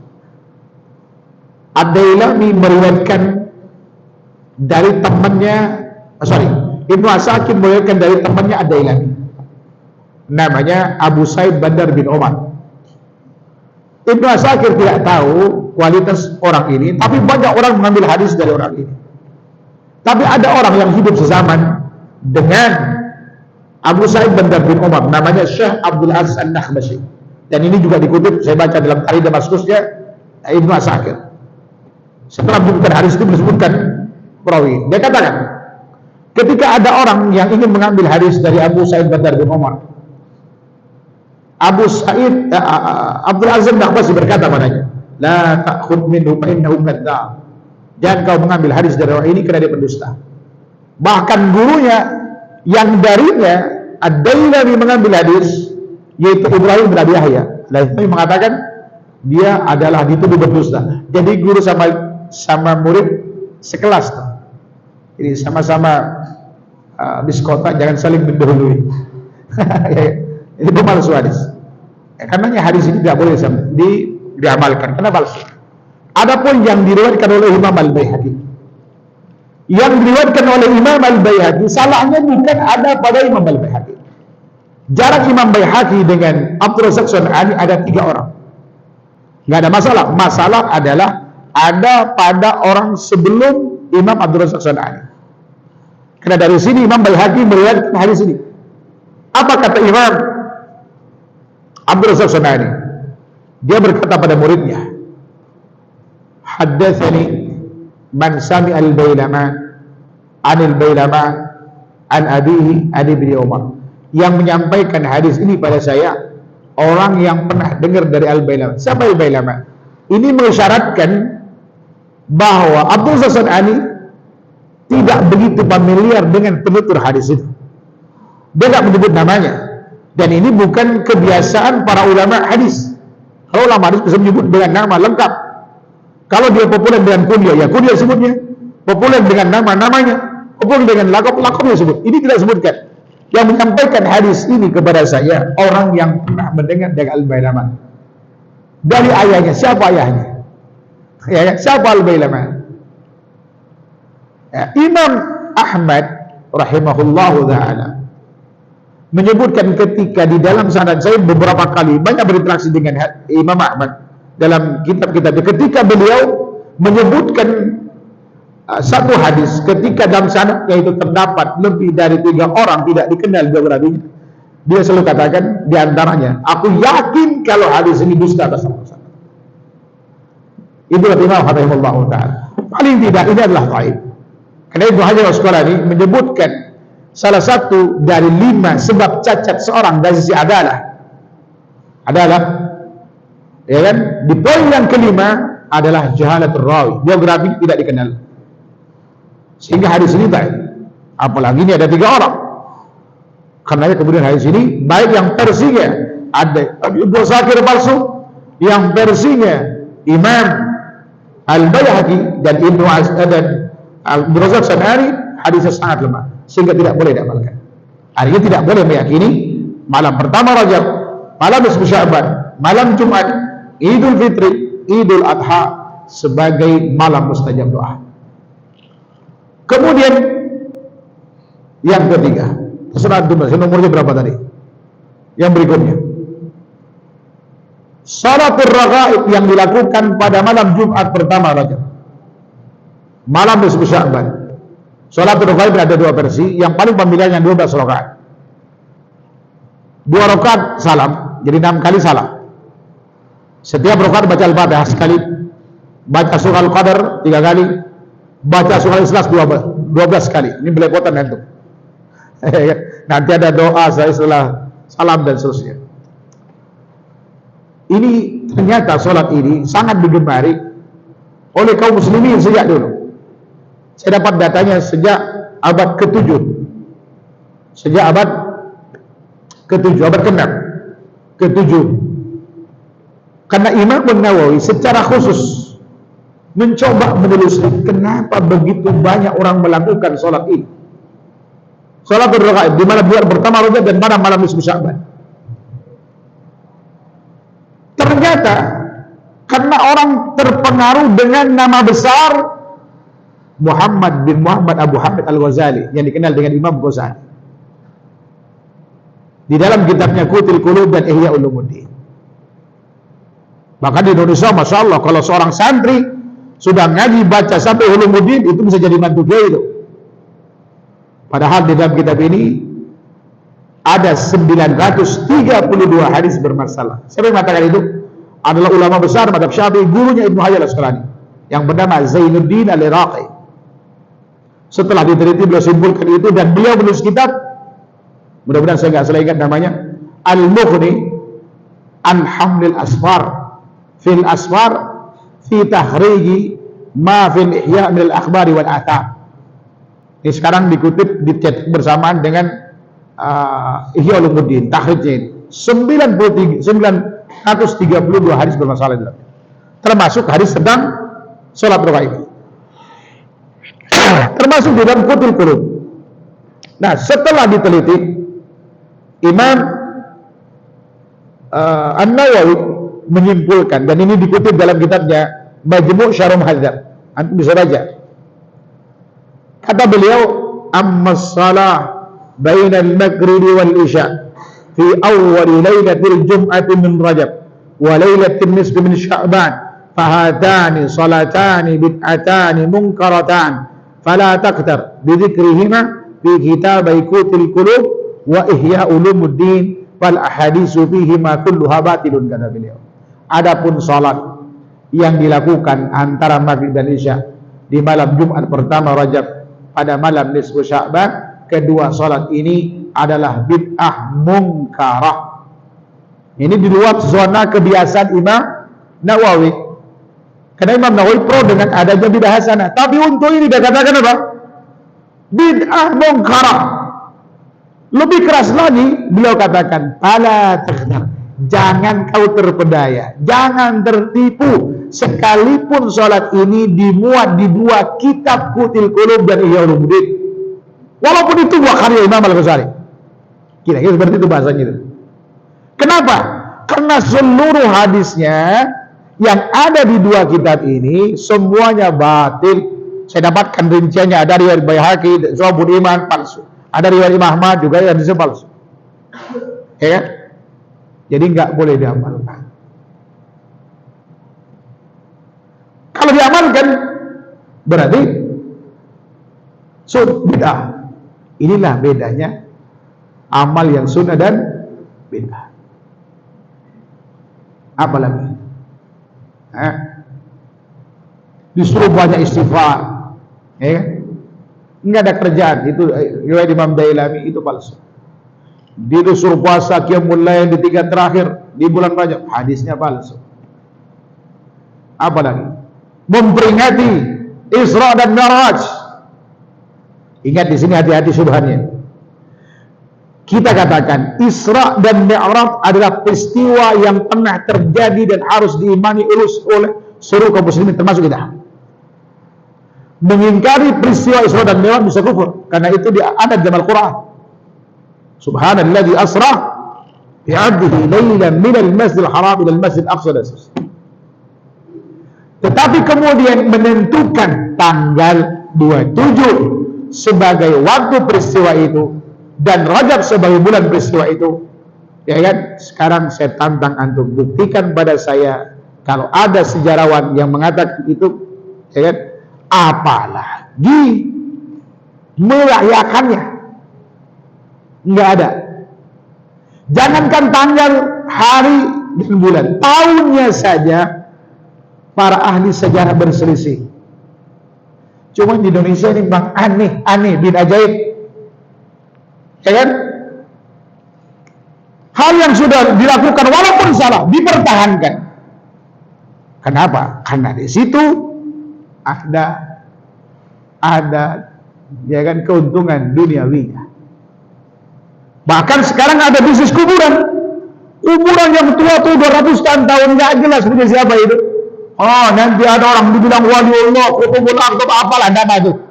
Ad-Dailami meriwayatkan dari temannya, Ibnu Asakir meriwayatkan dari temannya Ad-Dailami, namanya Abu Sa'id Bandar bin Umar. Ibnu Asakir tidak tahu kualitas orang ini, tapi banyak orang mengambil hadis dari orang ini. Tapi ada orang yang hidup sezaman dengan Abu Sa'id Bandar bin Umar, namanya Syekh Abdul Aziz An-Nakhbashi. Dan ini juga dikutip, saya baca dalam Tarikh Damaskusnya Ibnu Asakir. Setelah menyebutkan hadis itu disebutkan perawi. Dia katakan, ketika ada orang yang ingin mengambil hadis dari Abu Sa'id Badar bin Umar, Abu Sa'id Abdul Aziz bin Abbas berkata padanya, la ta'khud minhu fa innahu kadzdzab. Jangan kau mengambil hadis dari orang ini karena dia pendusta. Bahkan gurunya yang darinya Ad-Dailami mengambil hadis, yaitu Ibrahim bin Abi Yahya. Al-Haythami mengatakan dia adalah dituduh berdusta. Jadi guru sama murid sekelas tuh. Jadi sama-sama biskota, jangan saling mendahului. Ini pemalsu hadis. Karenanya hadis ini tidak boleh diamalkan karena palsu. Adapun yang diriwayatkan oleh Imam Al-Baihaqi, yang diriwayatkan oleh Imam Al-Baihaqi, salahnya bukan ada pada Imam Al-Baihaqi. Jarak Imam Baihaqi dengan Abdul Razak San'ani ada 3 orang. Nggak ada masalah. Masalah adalah ada pada orang sebelum Imam Abdul Razak San'ani. Karena dari sini Imam Baihaqi meriwayatkan hadis ini. Apa kata Imam Abdul Razak San'ani? Dia berkata pada muridnya, haddatsani man sami al-Bailama anil Bailama an abihi an ibni Umar. Yang menyampaikan hadis ini pada saya orang yang pernah dengar dari Al-Bailama. Siapa Al-Bailama? Ini mengisyaratkan bahwa Abdul Razak San'ani tidak begitu familiar dengan penutur hadis itu. Dia tidak menyebut namanya. Dan ini bukan kebiasaan para ulama hadis. Kalau ulama hadis bisa menyebut dengan nama lengkap. Kalau dia populer dengan kunyah, ya kunyah sebutnya. Populer dengan nama-namanya. Populer dengan lakop-lakopnya sebut. Ini tidak sebutkan. Yang menyampaikan hadis ini kepada saya orang yang pernah mendengar dari Al-Bailama. Dari ayahnya, siapa ayahnya? Ya, siapa Al-Bailama? Ya, Imam Ahmad rahimahullahu ta'ala menyebutkan ketika di dalam sanad saya beberapa kali banyak berinteraksi dengan Imam Ahmad dalam kitab-kitabnya, ketika beliau menyebutkan satu hadis, ketika dalam sanadnya itu terdapat lebih dari 3 orang tidak dikenal biografinya, dia selalu katakan diantaranya, aku yakin kalau hadis ini dusta atas nama saya. Itulah Imam rahimahullahu ta'ala. Paling tidak ini adalah dhaif. Karena Ibnu Hajar Al-Asqalani menyebutkan salah satu dari 5 sebab cacat seorang dari sisi adalah, ya kan? Di poin yang kelima adalah jahalatul rawi, biografi tidak dikenal. Sehingga hadis ini baik. Apalagi ini ada 3 orang. Karena kemudian hadis ini baik yang versinya ada Ibnu Sakir palsu, yang versinya Imam Al-Baihaqi dan Ibnu dan Abdul Razak San'ani, hadisnya sangat lemah, sehingga tidak boleh diamalkan. Artinya tidak boleh meyakini malam pertama Rajab, malam nisfu Sya'ban, malam Jumat, Idul Fitri, Idul Adha sebagai malam mustajab doa. Kemudian yang ketiga, terserah nomornya berapa tadi? Yang berikutnya, salatul raghaib yang dilakukan pada malam Jumat pertama Rajab, malam nisfu Sya'ban. Salatul raghaib ada 2 versi. Yang paling pemilihan yang 12 rakaat. 2 rakaat salam, jadi 6 kali salam. Setiap rakaat baca Al-Fatihah sekali, baca surah Al-Qadar 3 kali, baca surah Al-Ikhlas 12 kali. Ini belepotan nanti. Nanti ada doa saya setelah salam dan seterusnya. Ini ternyata sholat ini sangat digemari oleh kaum muslimin sejak dulu. Saya dapat datanya sejak abad ke-7. Sejak abad ke-7, abad ke-6, ke-7. Karena Imam Nawawi secara khusus mencoba menelusuri kenapa begitu banyak orang melakukan sholat ini. Sholatul raghaib di malam Jumat pertama Rajab dan pada malam nisfu Sya'ban. Ternyata karena orang terpengaruh dengan nama besar Muhammad bin Muhammad Abu Hamid Al-Ghazali yang dikenal dengan Imam Ghazali. Di dalam kitabnya Qutul Qulub dan Ihya Ulumuddin. Bahkan di Indonesia, Masya Allah, kalau seorang santri sudah ngaji baca sampai Ulumuddin, itu bisa jadi mantu kiai itu. Padahal di dalam kitab ini ada 932 hadis bermasalah. Siapa yang mengatakan itu? Adalah ulama besar mazhab Syafi'i, gurunya Ibnu Hajar Al-Asqalani yang bernama Zainuddin Al-Iraqi. Setelah diteliti beliau simpulkan itu dan beliau menulis kitab, mudah-mudahan saya nggak salah ingat namanya, Al-Mughni an Hamlil Asfar fil Asfar fi tahriji ma fil Ihya min al-akhbari wal athar. Ini sekarang dikutip, dicetak bersamaan dengan Ihya Ulumuddin, tahrijnya ini 932 hadis bermasalah dalam, termasuk hadis tentang sholat rakaat, termasuk di dalam Qutul Qulub. Nah, setelah diteliti, Imam An-Nawawi menyimpulkan, dan ini dikutip dalam kitabnya Majmu' Syarh Muhadzab, antum bisa baca. Kata beliau, ammas salah bainal maghribi wal isya fi awwal lailatil jum'ati min Rajab wa lailatin nisfi min Sya'ban fahatani salatani bid'atani munkaratan fala taqtar bi dzikrihima fi kitabai Qutul Qulub wa Ihya Ulumuddin wal ahaditsu fihima kulluha batilun, kata beliau. Adapun salat yang dilakukan antara maghrib dan isya di malam Jumat pertama Rajab pada malam nisfu Sya'ban, kedua salat ini adalah bid'ah munkarah. Ini di luar zona kebiasaan Imam Nawawi. Karena Imam Nawawi pro dengan adanya bid'ah hasanah. Tapi untuk ini dia katakan apa? Bid'ah munkarah. Lebih keras lagi, beliau katakan, fala taghtar, jangan kau terpedaya, jangan tertipu, sekalipun sholat ini dimuat di dua kitab Qutul Qulub dan Ihya Ulumuddin, walaupun itu dua karya Imam Al-Ghazali. Kira-kira seperti itu bahasanya itu. Kenapa? Karena seluruh hadisnya yang ada di dua kitab ini semuanya batil. Saya dapatkan rinciannya, ada riwayat Baihaqi, Syu'abul Iman palsu, ada riwayat Imam Ahmad juga yang disebut palsu. Ya kan? Jadi nggak boleh diamalkan. Kalau diamalkan berarti bid'ah. Inilah bedanya amal yang sunnah dan bid'ah. Apalagi disuruh banyak istighfar, ya, nggak ada kerjaan. Itu riwayat Imam Dailami, itu palsu. Disuruh puasa qiyamul lail di 3 terakhir di bulan Rajab, hadisnya palsu. Apalagi memperingati Isra dan Mi'raj. Ingat di sini, hati-hati subhannya. Kita katakan Isra dan Mi'raj adalah peristiwa yang pernah terjadi dan harus diimani oleh seluruh kaum muslimin termasuk kita. Mengingkari peristiwa Isra dan Mi'raj bisa kufur, karena itu ada dalam Al-Quran. Subhanalladzi asra bi 'abdihi lailan minal masjidil haram ilal masjidil aqsa. Tetapi kemudian menentukan tanggal 27 sebagai waktu peristiwa itu dan Rajab sebagai bulan peristiwa itu, ya kan? Sekarang saya tantang antum, buktikan pada saya kalau ada sejarawan yang mengatakan itu, ya kan? Apalagi merayakannya, nggak ada. Jangankan tanggal, hari dan bulan, tahunnya saja para ahli sejarah berselisih. Cuma di Indonesia ini bang aneh bin ajaib, ya kan? Hal yang sudah dilakukan walaupun salah dipertahankan. Kenapa? Karena di situ ada ya kan keuntungan duniawi. Bahkan sekarang ada bisnis kuburan yang tua 200 tahun nggak jelas punya siapa itu. Oh, nanti ada orang dibilang wali Allah, kutubul aktab, apalah nama itu.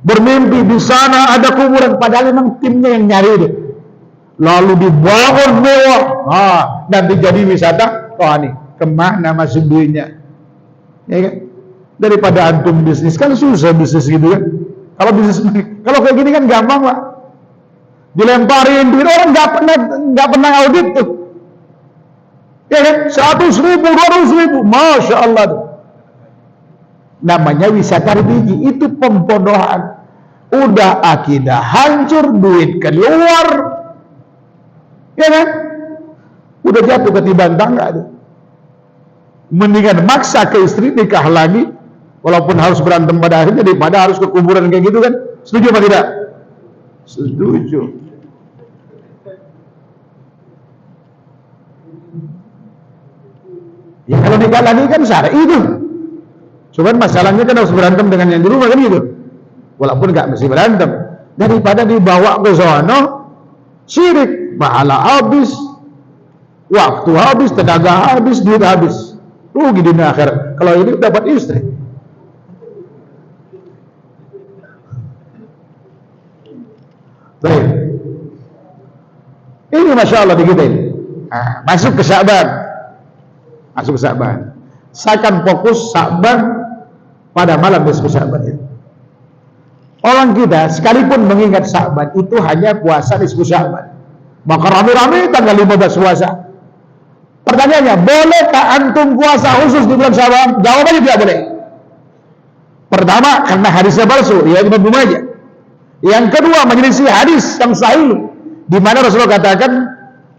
Bermimpi di sana ada kuburan, padahal memang timnya yang nyari itu. Lalu dibangun mewah. Nanti jadi wisata. Nih, kemana masuk duitnya? Ya kan? Daripada antum bisnis, kan susah bisnis gitu kan. Kalau kayak gini kan gampang, Pak. Dilemparin duit, orang nggak pernah audit tuh. Ya kan? 100.000, 200.000, Masya Allah tuh. Namanya wisata religi, itu pembodohan. Udah akidah hancur, duit keluar, Ya kan? Udah jatuh ketiban tangga tuh. Mendingan maksa ke istri nikah lagi, walaupun harus berantem pada akhirnya daripada harus ke kuburan kayak gitu kan. Setuju apa tidak? Setuju. Ya kalau nikah lagi kan syar'i itu. Cuman masalahnya kan harus berantem dengan yang di rumah kan gitu. Walaupun nggak mesti berantem. Daripada dibawa ke sono, syirik, pahala habis, waktu habis, tenaga habis, duit habis. Rugi di akhir. Kalau ini dapat istri. Baik. Ini Masya Allah di kita ini. Nah, masuk ke Sya'ban. Masuk ke Sya'ban. Saya akan fokus Sya'ban pada malam nisfu Sya'ban itu. Orang kita sekalipun mengingat Sya'ban itu hanya puasa nisfu Sya'ban. Maka rame-rame tanggal 15 puasa. Pertanyaannya, bolehkah antum puasa khusus di bulan Sya'ban? Jawabannya tidak boleh. Pertama, karena hadisnya palsu, ya Imam Majah. Yang kedua, menyelisih hadis yang sahih di mana Rasulullah katakan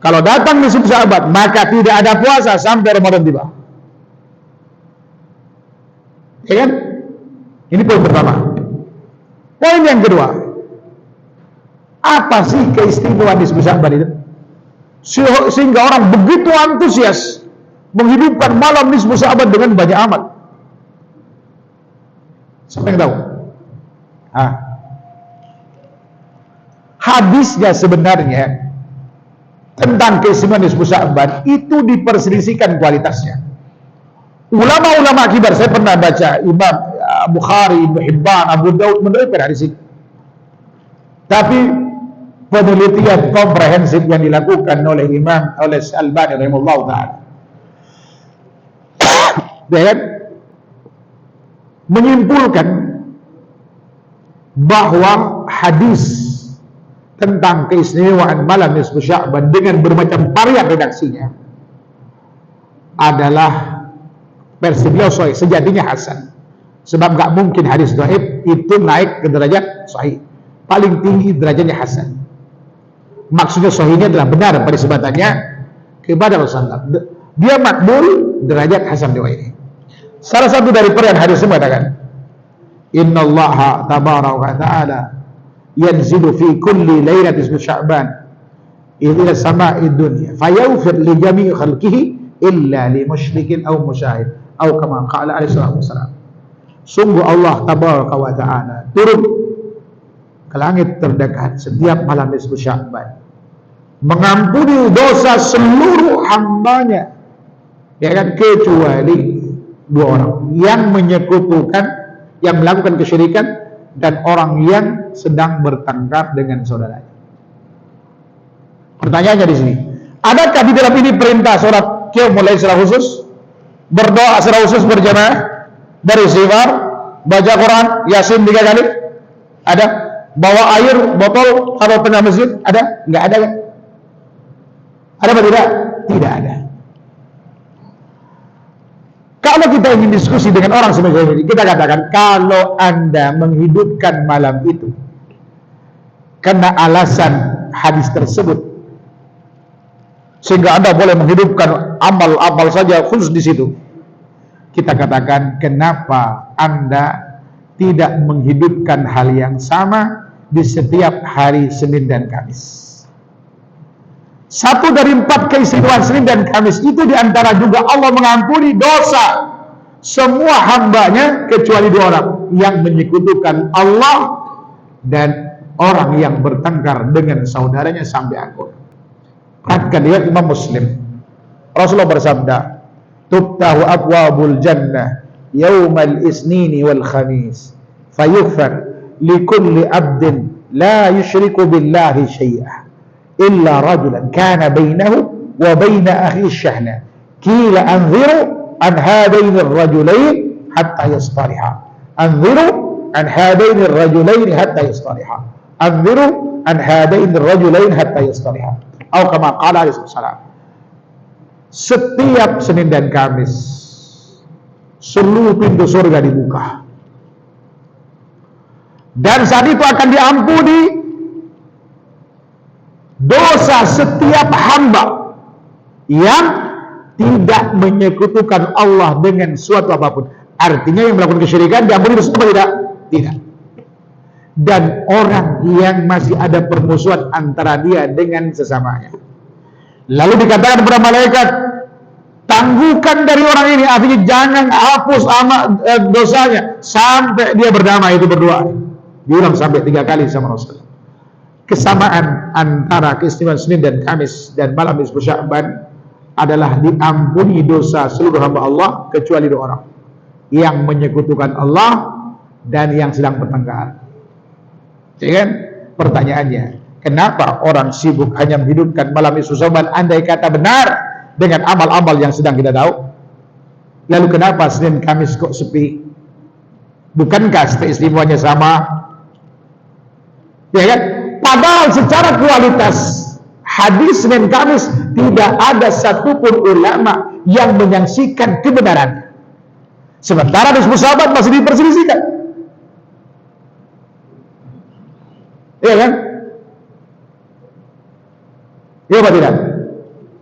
kalau datang nisfu Sya'ban maka tidak ada puasa sampai Ramadan tiba. Ya kan? Ini poin pertama. Poin yang kedua, apa sih keistimewaan nisfu Sya'ban itu? Sehingga orang begitu antusias menghidupkan malam nisfu Sya'ban dengan banyak amal. Siapa yang tahu? Hadisnya sebenarnya tentang keistimewaan nisfu Sya'ban itu diperselisihkan kualitasnya. Ulama-ulama kibar, saya pernah baca Imam Bukhari, Ibnu Hibban, Abu Daud meneriwayatkan hadis ini. Tapi penelitian komprehensif yang dilakukan oleh Al-Albani rahimahullah ta'ala dan menyimpulkan bahwa hadis tentang keistimewaan malam nisfu Sya'ban dengan bermacam varian redaksinya adalah versi beliau sahih, sejatinya hasan. Sebab gak mungkin hadis dhaif itu naik ke derajat sahih. Paling tinggi derajatnya hasan. Maksudnya sahihnya adalah benar pada sebatannya kepada Rasulullah. Dia makbul derajat hasan riwayat ini. Salah satu dari perian hadis mengatakan, Innallaha tabaraka wa ta'ala yanzilu fi kulli lailatin nisfu Sya'ban ila sama'id dunya fayaghfir li jami'i khalqihi illa li musyrikin aw musyahid aw kama qala alaihi wasallam. Sungguh Allah tabaraka wa ta'ala turun ke langit terdekat setiap malam nisfu Sya'ban mengampuni dosa seluruh hambanya, ya kan, kecuali dua orang yang menyekutukan, yang melakukan kesyirikan, dan orang yang sedang bertengkar dengan saudaranya. Pertanyaannya di sini, adakah di dalam ini perintah sholat qiyamul lail secara khusus, berdoa secara khusus berjamaah, beristighfar, baca Quran, Yasin 3 kali? Ada? Bawa air botol kalau tengah masjid? Ada? Enggak ada kan? Ada apa tidak? Tidak ada. Kalau kita ingin diskusi dengan orang semacam ini, kita katakan kalau Anda menghidupkan malam itu karena alasan hadis tersebut, sehingga Anda boleh menghidupkan amal-amal saja khusus di situ, kita katakan kenapa Anda tidak menghidupkan hal yang sama di setiap hari Senin dan Kamis? Satu dari 4 keistimewaan Senin dan Kamis itu diantara juga Allah mengampuni dosa semua hambanya kecuali 2 orang yang menyekutukan Allah dan orang yang bertengkar dengan saudaranya sampai akhir. Perhatikan dia Imam Muslim. Rasulullah bersabda, "Tuftahu abwabul jannah yaumal isnini wal khamis, fayughfar likulli abdin la yushriku billahi syai'ah illa rajulan kana bainahu wa baina akhihi syahna. Qila anziru an hadaini ar-rajulain hatta yastaliha. Anziru an hadaini ar-rajulain hatta yastaliha. Anziru an hadaini ar-rajulain hatta yastaliha." Atau kama qala alaihi wasallam. Setiap Senin dan Kamis seluruh pintu surga dibuka, dan saat itu akan diampuni dosa adalah setiap hamba yang tidak menyekutukan Allah dengan suatu apapun. Artinya yang melakukan kesyirikan diampuni dosa atau tidak? Tidak. Dan orang yang masih ada permusuhan antara dia dengan sesamanya. Lalu dikatakan kepada malaikat, tangguhkan dari orang ini, artinya jangan hapus dosanya sampai dia berdamai, itu berdoa. Diulang sampai 3 kali sama Rasulullah. Kesamaan antara keistimewaan Senin dan Kamis dan malam nisfu Sya'ban adalah diampuni dosa seluruh hamba Allah kecuali 2 orang, yang menyekutukan Allah dan yang sedang bertengkar. Ya kan? Pertanyaannya, kenapa orang sibuk hanya menghidupkan malam nisfu Sya'ban andai kata benar dengan amal-amal yang sedang kita tahu? Lalu kenapa Senin Kamis kok sepi? Bukankah keistimewaannya sama? Ya kan? Padahal secara kualitas hadis Senin Kamis tidak ada satupun ulama yang menyaksikan kebenaran. Sementara nisfu Sya'ban masih diperselisihkan. Iya kan? Iya apa tidak?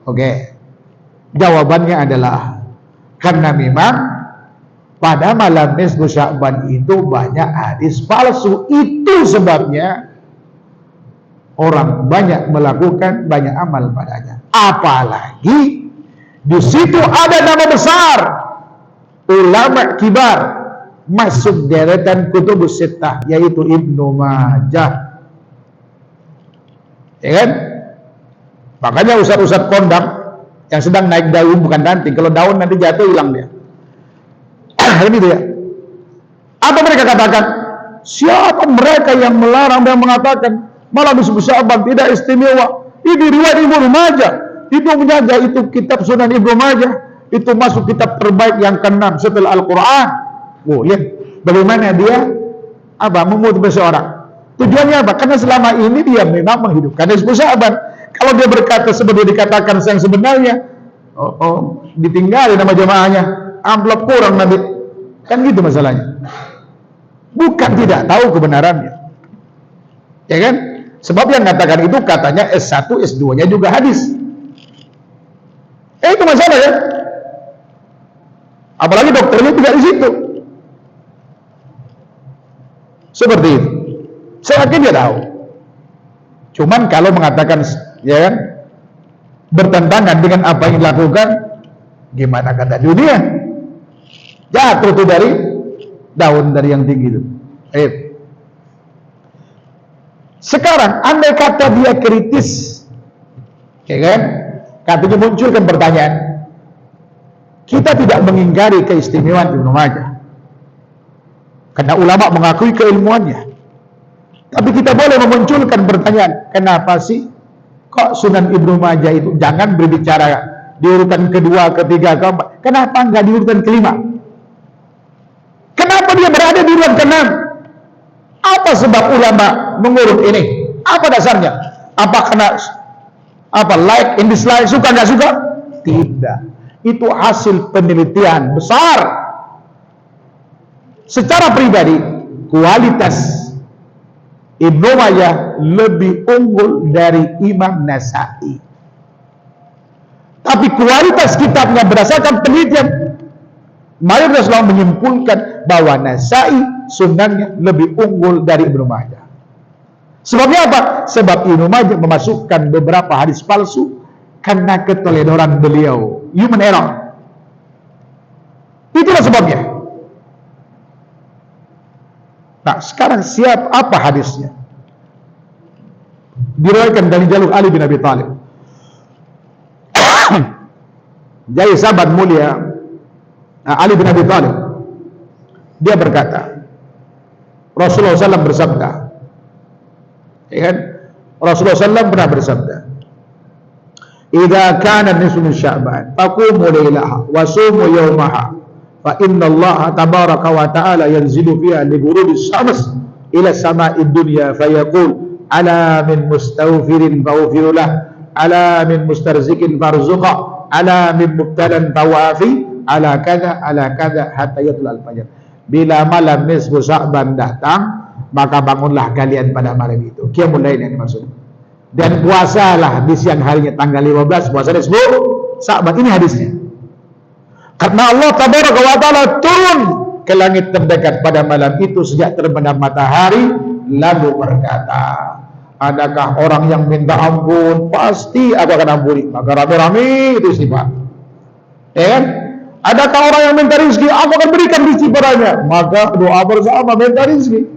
Oke. Jawabannya adalah karena memang pada malam nisfu Sya'ban itu banyak hadis palsu. Itu sebabnya orang banyak melakukan banyak amal padanya. Apalagi di situ ada nama besar ulama kibar masuk deretan kutubus sittah, yaitu Ibnu Majah. Ya kan? Makanya ustaz-ustaz kondang yang sedang naik daun, bukan ranting. Kalau daun nanti jatuh hilang dia. Ini dia. Apa mereka katakan? Siapa mereka yang melarang dan mengatakan malam nisfu Sya'ban tidak istimewa? Ini riwayat Ibnu Majah. Ibnu Majah itu kitab Sunan Ibnu Majah, itu masuk kitab terbaik yang ke-6 setelah Al-Quran. Oh, lihat bagaimana dia memotivasi orang. Tujuannya apa? Karena selama ini dia memang menghidupkan nisfu Sya'ban. Kalau dia berkata seperti dikatakan yang sebenarnya, ditinggalin nama jemaahnya, amplop kurang nanti. Kan gitu masalahnya. Bukan tidak tahu kebenarannya. Ya kan? Sebab yang katakan itu katanya S1, S2-nya juga hadis. Itu masalah ya. Apalagi dokternya tidak di situ. Seperti itu. Saya yakin dia tahu. Cuman kalau mengatakan, ya kan, bertentangan dengan apa yang dilakukan, gimana kata dunia? Jatuh tuh dari daun dari yang tinggi itu. Sekarang andai kata dia kritis, ya kan, katanya munculkan pertanyaan. Kita tidak mengingkari keistimewaan Ibnu Majah karena ulama mengakui keilmuannya. Tapi kita boleh memunculkan pertanyaan, kenapa sih kok Sunan Ibnu Majah itu jangan berbicara di urutan kedua, ketiga, keempat, kenapa enggak di urutan kelima? Kenapa dia berada di urutan keenam? Apa sebab ulama mengurut ini? Apa dasarnya? Apa karena like and dislike, suka nggak suka? Tidak. Itu hasil penelitian besar. Secara pribadi, kualitas Ibnu Majah lebih unggul dari Imam Nasa'i. Tapi kualitas kitabnya berdasarkan penelitian, mayoritas ulama menyimpulkan bahwa Nasa'i sunannya lebih unggul dari Ibnu Majah. Sebabnya apa? Sebab Ibnu Majah memasukkan beberapa hadis palsu karena keteledoran beliau, human error. Itulah sebabnya. Nah, sekarang apa hadisnya? Diriwayatkan dari jalur Ali bin Abi Thalib. Jadi sahabat mulia Ali bin Abi Thalib, dia berkata, Rasulullah SAW bersabda, ya kan? Rasulullah SAW pernah bersabda, "Idza kana nisfu Sya'ban, faqumu lailaha wa sumu yawmaha, fa inna Allah tabaraka wa ta'ala yanzilu fiha li ghurubis syams ila sama'id dunya fa yaqul ala min mustawfirin fawfiru lah, ala min mustarzikin farzuqa, ala min mubtalan fawafi, ala kada hatta yatul al-fajr." Bila malam nisfu Sya'ban datang, maka bangunlah kalian pada malam itu. Qiyamul lail yang dimaksud. dan puasalah di siang harinya tanggal 15 puasa disebut Sa'ban. Ini hadisnya. Karena Allah tabaraka wa ta'ala turun ke langit terdekat pada malam itu sejak terbenam matahari, lalu berkata, adakah orang yang minta ampun? Pasti aku akan ampuni. Maka rame-rame itu istighfar. Ya kan? Adakah orang yang minta rezeki? Aku akan berikan rezeki padanya. Maka doa bersama minta rezeki.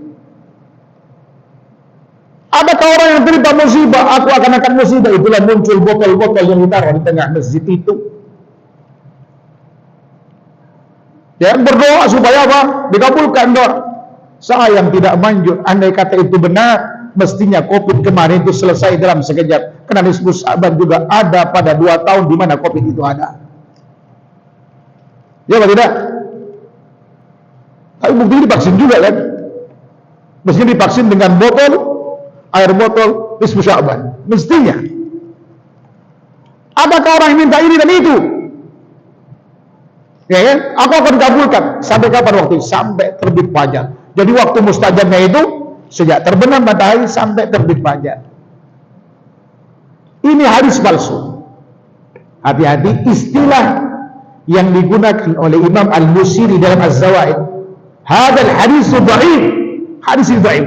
Adakah orang yang terima musibah? Aku akan angkat musibah. Itulah muncul botol-botol yang ditaruh di tengah masjid itu. Ya, berdoa supaya apa? Dikabulkan doa. Sayang tidak manjur. Andai kata itu benar, mestinya COVID kemarin itu selesai dalam sekejap. Karena disebut Sa'ban juga ada pada 2 tahun di mana COVID itu ada. Ya apa tidak? Tapi bukti divaksin juga kan? Mestinya divaksin dengan botol, air botol, disebut Sa'ban. Mestinya. Adakah orang yang minta ini dan itu? Ya kan? Aku akan kabulkan. Sampai kapan waktu? Sampai terbit fajar. Jadi waktu mustajabnya itu sejak terbenam matahari sampai terbit fajar. Ini hadis palsu. Hati-hati, istilah yang digunakan oleh Imam Al-Busiri dalam Az-Zawaid. Hadzal hadis dhaif. Hadis dhaif.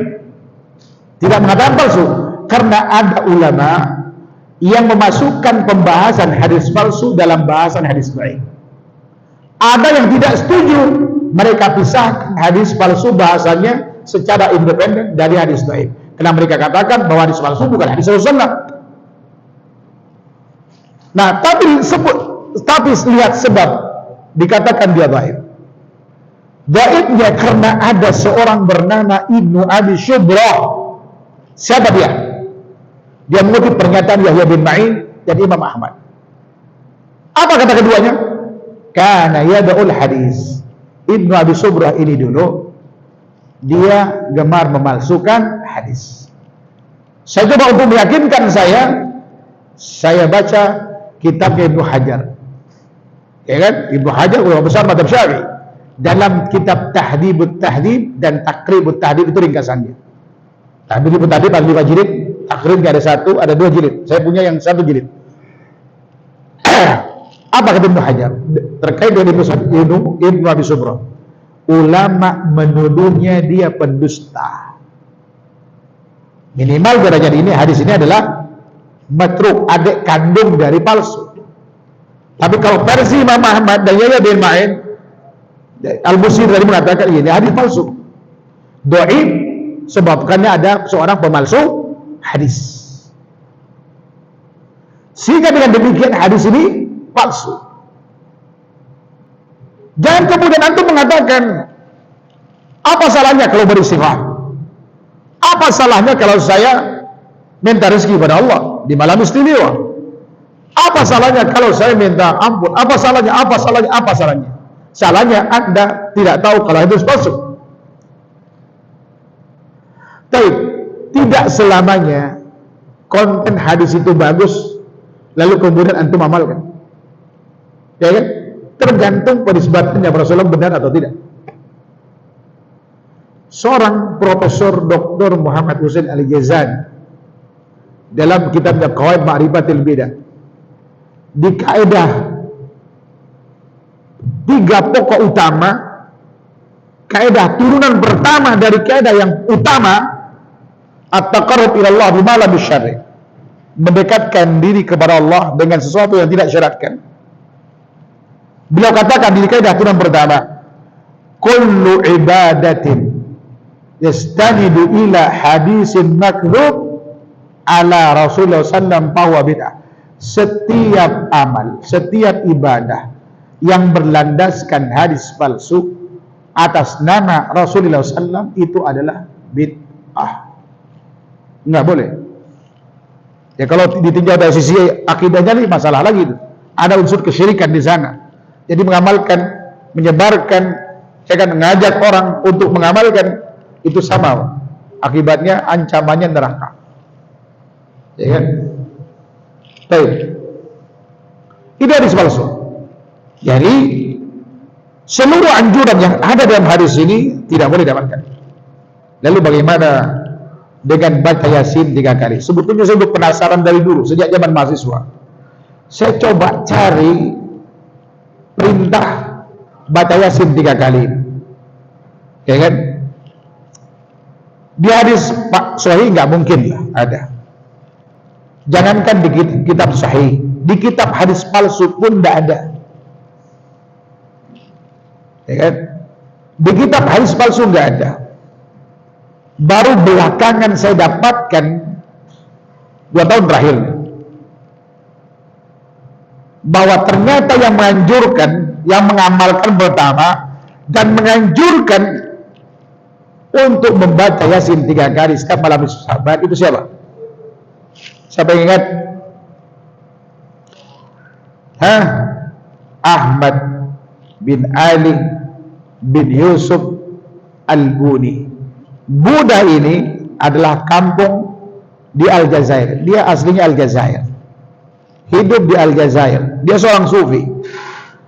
Tidak mengatakan palsu, karena ada ulama yang memasukkan pembahasan hadis palsu dalam bahasan hadis dhaif. Ada yang tidak setuju, mereka pisahkan hadis palsu bahasanya secara independen dari hadis dhaif. Karena mereka katakan bahwa hadis palsu bukan hadis Rasulullah. Nah, tapi lihat sebab dikatakan dia dhaif. Dhaifnya karena ada seorang bernama Ibnu Abi Syubrah. Siapa dia? Dia mengutip pernyataan Yahya bin Ma'in dan Imam Ahmad. Apa kata keduanya? Kana yada'ul hadis. Ibnu Abi Syubrah ini dulu dia gemar memalsukan hadis. Saya coba untuk meyakinkan saya baca kitabnya Ibnu Hajar. Ya kan? Ibnu Hajar ulama besar mazhab Syafi'i. Dalam kitab Tahdhibut Tahdhib dan Taqribut Tahdhib itu ringkasannya. Tahdhibut Tahdhib ada 5 jilid, Taqrib ada 1, ada 2 jilid. Saya punya yang 1 jilid. Apa kata Ibnu Hajar terkait dengan Ibnu Abi Syubrah? Ulama menuduhnya dia pendusta. Minimal derajat ini, hadis ini adalah matruk, adik kandung dari palsu. Tapi kalau versi Imam Ahmad dan Yahya bin Ma'in, Al-Busiri tadi mengatakan ini hadis palsu. Dhaif sebabkannya ada seorang pemalsu hadis. Sehingga dengan demikian hadis ini palsu. Jangan kemudian antum mengatakan, apa salahnya kalau beristighfar? Apa salahnya kalau saya minta rezeki pada Allah di malam istimewa? Apa salahnya kalau saya minta ampun? Apa salahnya? Apa salahnya? Apa salahnya? Salahnya Anda tidak tahu kalau itu palsu. Tapi tidak selamanya konten hadis itu bagus lalu kemudian antum amalkan. Ya kan? Tergantung penisbatannya Rasulullah benar atau tidak. Seorang Profesor Dr. Muhammad Husain Al-Jazan dalam kitabnya Qawaid Ma'rifatil Bidah, di kaidah 3 pokok utama, kaidah turunan pertama dari kaidah yang utama, at-taqarrub ila Allah bima la bisyarri, mendekatkan diri kepada Allah dengan sesuatu yang tidak syaratkan. Beliau katakan di kaidah turunan pertama, kullu ibadatin yastanidu ila hadisin makdzub ala Rasulullah sallallahu bahwa bid'ah. Setiap amal, setiap ibadah yang berlandaskan hadis palsu atas nama Rasulullah sallallahu itu adalah bid'ah. Enggak boleh. Ya kalau ditinjau dari sisi akidahnya ini masalah lagi itu. Ada unsur kesyirikan di sana. Jadi mengamalkan, menyebarkan, saya kan mengajak orang untuk mengamalkan itu sama. Akibatnya ancamannya neraka. Ya kan? Baik. Itu hadis palsu. Jadi seluruh anjuran yang ada dalam hadis ini tidak boleh didapatkan. Lalu bagaimana dengan baca Yasin 3 kali. Sebetulnya saya udah penasaran dari dulu, sejak zaman mahasiswa. Saya coba cari perintah baca Yasin 3 kali. Ya kan? Di hadis Pak Sahih nggak mungkin lah ada. Jangankan di kitab Sahih, di kitab hadis palsu pun nggak ada. Ya kan? Di kitab hadis palsu nggak ada. Baru belakangan saya dapatkan 2 tahun terakhir bahwa ternyata yang menganjurkan, yang mengamalkan pertama dan menganjurkan untuk membaca Yasin 3 kali setiap malam sahabat itu siapa? Siapa yang ingat? Ahmad bin Ali bin Yusuf Al-Buni. Buddha ini adalah kampung di Aljazair. Dia aslinya Aljazair, hidup di Aljazair. Dia seorang sufi,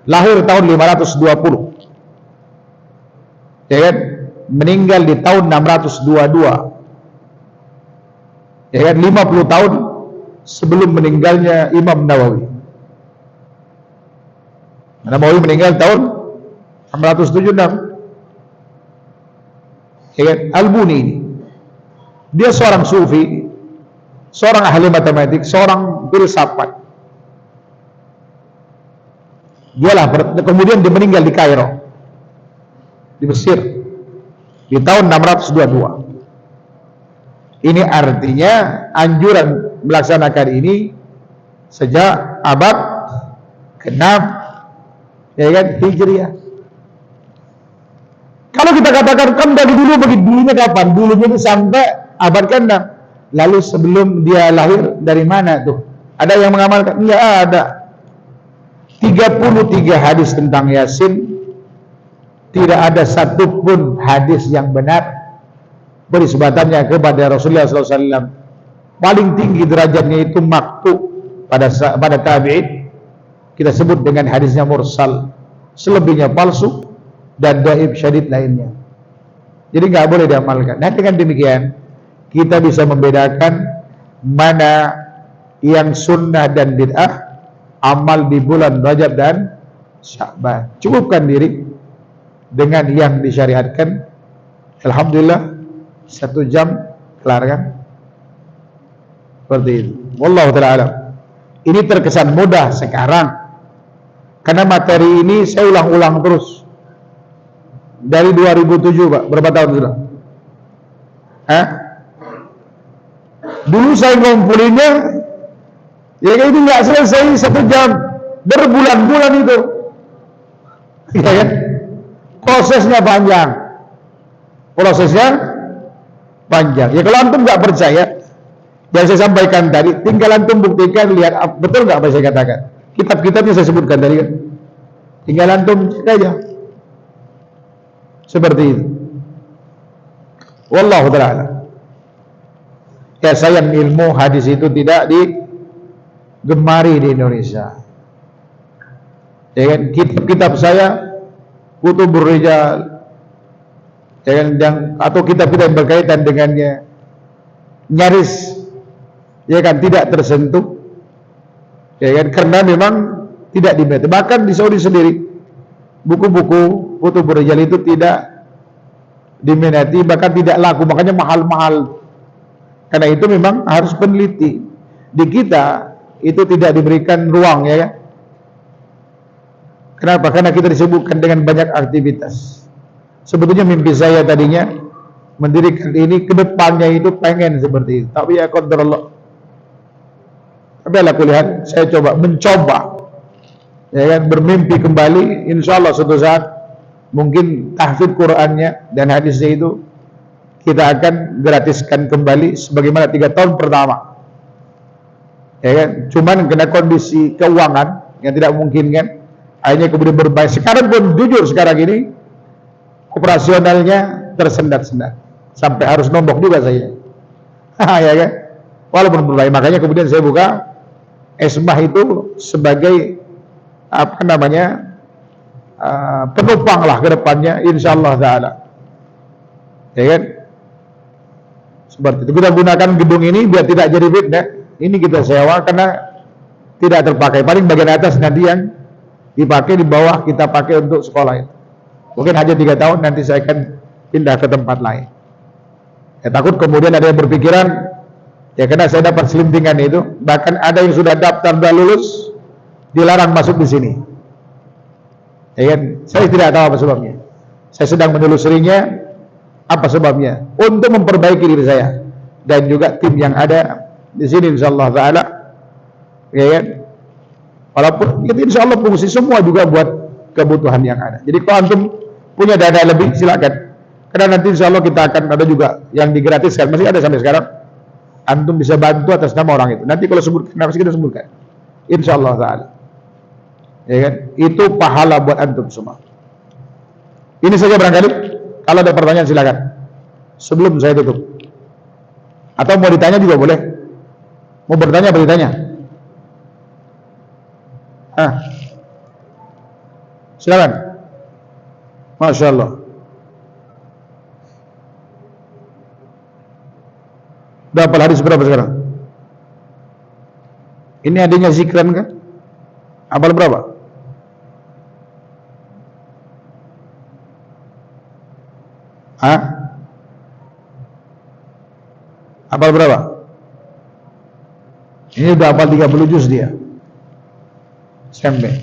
lahir tahun 520, ya kan? Meninggal di tahun 622, ya kan? 50 tahun sebelum meninggalnya Imam Nawawi. Nawawi meninggal tahun 676. Ya kan? Al-Buni ini, dia seorang sufi, seorang ahli matematik, seorang filsafat. Kemudian dia meninggal di Kairo, di Mesir, di tahun 622. Ini artinya anjuran melaksanakan ini sejak abad ke-6, ya kan, Hijriah. Kalau kita katakan kan dari dulu begini, kapan? Dulunya itu sampai abad ke-6. Lalu sebelum dia lahir dari mana tuh? Ada yang mengamalkan? Enggak ada. 33 hadis tentang Yasin, tidak ada satupun hadis yang benar penisbatannya kepada Rasulullah SAW. Paling tinggi derajatnya itu maktub pada tabi'in, kita sebut dengan hadisnya mursal. Selebihnya palsu dan dhaif syadid lainnya. Jadi nggak boleh diamalkan. Nah, dengan demikian kita bisa membedakan mana yang sunnah dan bid'ah, amal di bulan Rajab dan Sya'ban. Cukupkan diri dengan yang disyariatkan. Alhamdulillah 1 jam kelar kan? Seperti itu. Wallahu ta'ala alam. Ini terkesan mudah sekarang karena materi ini saya ulang-ulang terus dari 2007, Pak. Berapa tahun sudah? Dulu saya ngumpulinnya ya kayak itu nggak selesai 1 jam, berbulan-bulan itu, ya kan? Prosesnya panjang. Ya kalau antum nggak percaya yang saya sampaikan tadi, tinggal antum buktikan, lihat betul nggak apa saya katakan. Kitab-kitabnya saya sebutkan tadi kan, tinggal antum cek aja. Seperti itu. Wallahu ta'ala. Ya sayang ilmu hadis itu tidak digemari di Indonesia. Ya kan, kitab-kitab saya Kutubur Rijal, ya kan, atau kitab-kitab yang berkaitan dengannya nyaris, ya kan, tidak tersentuh, ya kan, karena memang tidak diminati. Bahkan di Saudi sendiri buku-buku Kutubur Rijal itu tidak diminati, bahkan tidak laku, makanya mahal-mahal. Karena itu memang harus peneliti. Di kita itu tidak diberikan ruang, ya kan? Kenapa? Karena kita disibukkan dengan banyak aktivitas. Sebetulnya mimpi saya tadinya mendirikan ini ke depannya itu pengen seperti itu, tapi ya qadarullah. Tapi ala kulihat saya mencoba, ya kan, bermimpi kembali. Insyaallah suatu saat mungkin tahfidz Qur'annya dan hadisnya itu kita akan gratiskan kembali sebagaimana 3 tahun pertama, ya kan. Cuman kena kondisi keuangan yang tidak mungkin kan, akhirnya kemudian berbayar. Sekarang pun jujur sekarang ini operasionalnya tersendat-sendat sampai harus nombok juga saya. Ya kan, walaupun berbayar. Makanya kemudian saya buka Esmah itu sebagai apa namanya, penopang lah ke depannya insyaallah taala, ya kan. Seperti itu. Kita gunakan gedung ini biar tidak jadi fitnah. Ini kita sewa karena tidak terpakai. Paling bagian atas nanti yang dipakai, di bawah kita pakai untuk sekolah itu. Mungkin hanya 3 tahun, nanti saya akan pindah ke tempat lain. Ya, takut kemudian ada yang berpikiran, ya karena saya dapat selintingan itu, bahkan ada yang sudah daftar dan lulus, dilarang masuk di sini. Ya kan? Saya tidak tahu apa sebabnya. Saya sedang menelusurinya, apa sebabnya, untuk memperbaiki diri saya dan juga tim yang ada di sini, insyaallah taala. Ya kan? Walaupun kita insyaallah fungsi semua juga buat kebutuhan yang ada. Jadi kalau antum punya dana lebih, silakan. Karena nanti insyaallah kita akan ada juga yang digratiskan, masih ada sampai sekarang. Antum bisa bantu atas nama orang itu. Nanti kalau sebutkan, kenapa kita sebutkan? Insyaallah taala. Ya kan? Itu pahala buat antum semua. Ini saja barangkali. Kalau ada pertanyaan silakan. Sebelum saya tutup. Atau mau ditanya juga boleh. Mau bertanya apa ditanya? Silakan. Masya Allah. Udah hafal hadis berapa sekarang? Ini adanya zikran kan? Hafal berapa? Hafal berapa? Ini udah hafal 30 juz dia. Sampai.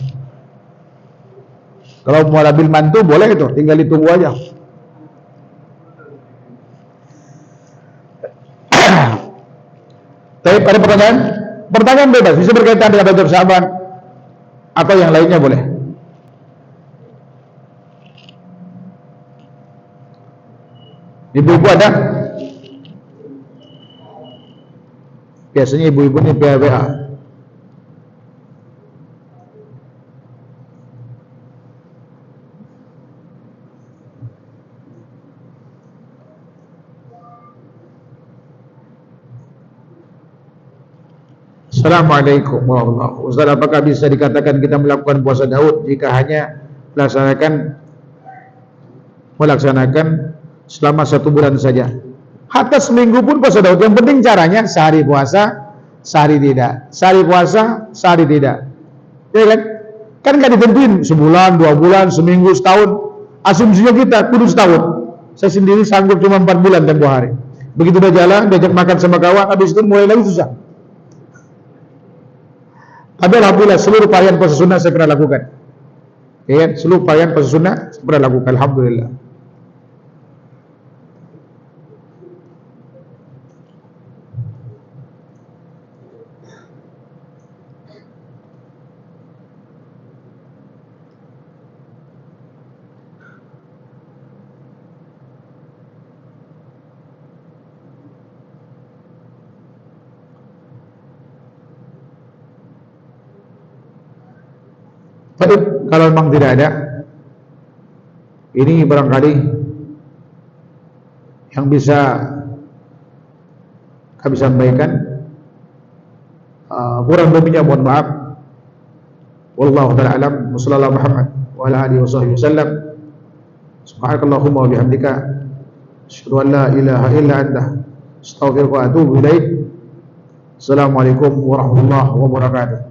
Kalau mau ambil mantu boleh itu, tinggal ditunggu aja. Tapi ada pertanyaan? Pertanyaan bebas, bisa berkaitan dengan Rajab Sya'ban atau yang lainnya boleh. Ibu-ibu ada? Biasanya ibu-ibu ini PA. Assalamualaikum warahmatullahi wabarakatuh. Ustaz, apakah bisa dikatakan kita melakukan puasa Daud jika hanya melaksanakan selama 1 bulan saja? Hatta seminggu pun puasa Daud. Yang penting caranya sehari puasa, sehari tidak. Sehari puasa, sehari tidak. Ya kan? Kan nggak ditentuin sebulan, 2 bulan, seminggu, setahun. Asumsinya kita kudu setahun. Saya sendiri sanggup cuma 4 bulan tempoh hari. Begitu udah jalan, diajak makan sama kawan, habis itu mulai lagi susah. Tapi alhamdulillah seluruh varian puasa sunnah saya pernah lakukan. Ya, seluruh varian puasa sunnah saya pernah lakukan, alhamdulillah. Tapi kalau memang tidak ada, ini barangkali yang bisa kami sampaikan, kurang lebihnya mohon maaf. Wallahu ta'ala alam. Wassallallahu Muhammad wa ala alihi wasallam. Subhanakallahumma wa bihamdika asyhadu an la ilaha illa anta astaghfiruka wa atubu ilaik. Assalamualaikum warahmatullahi wabarakatuh.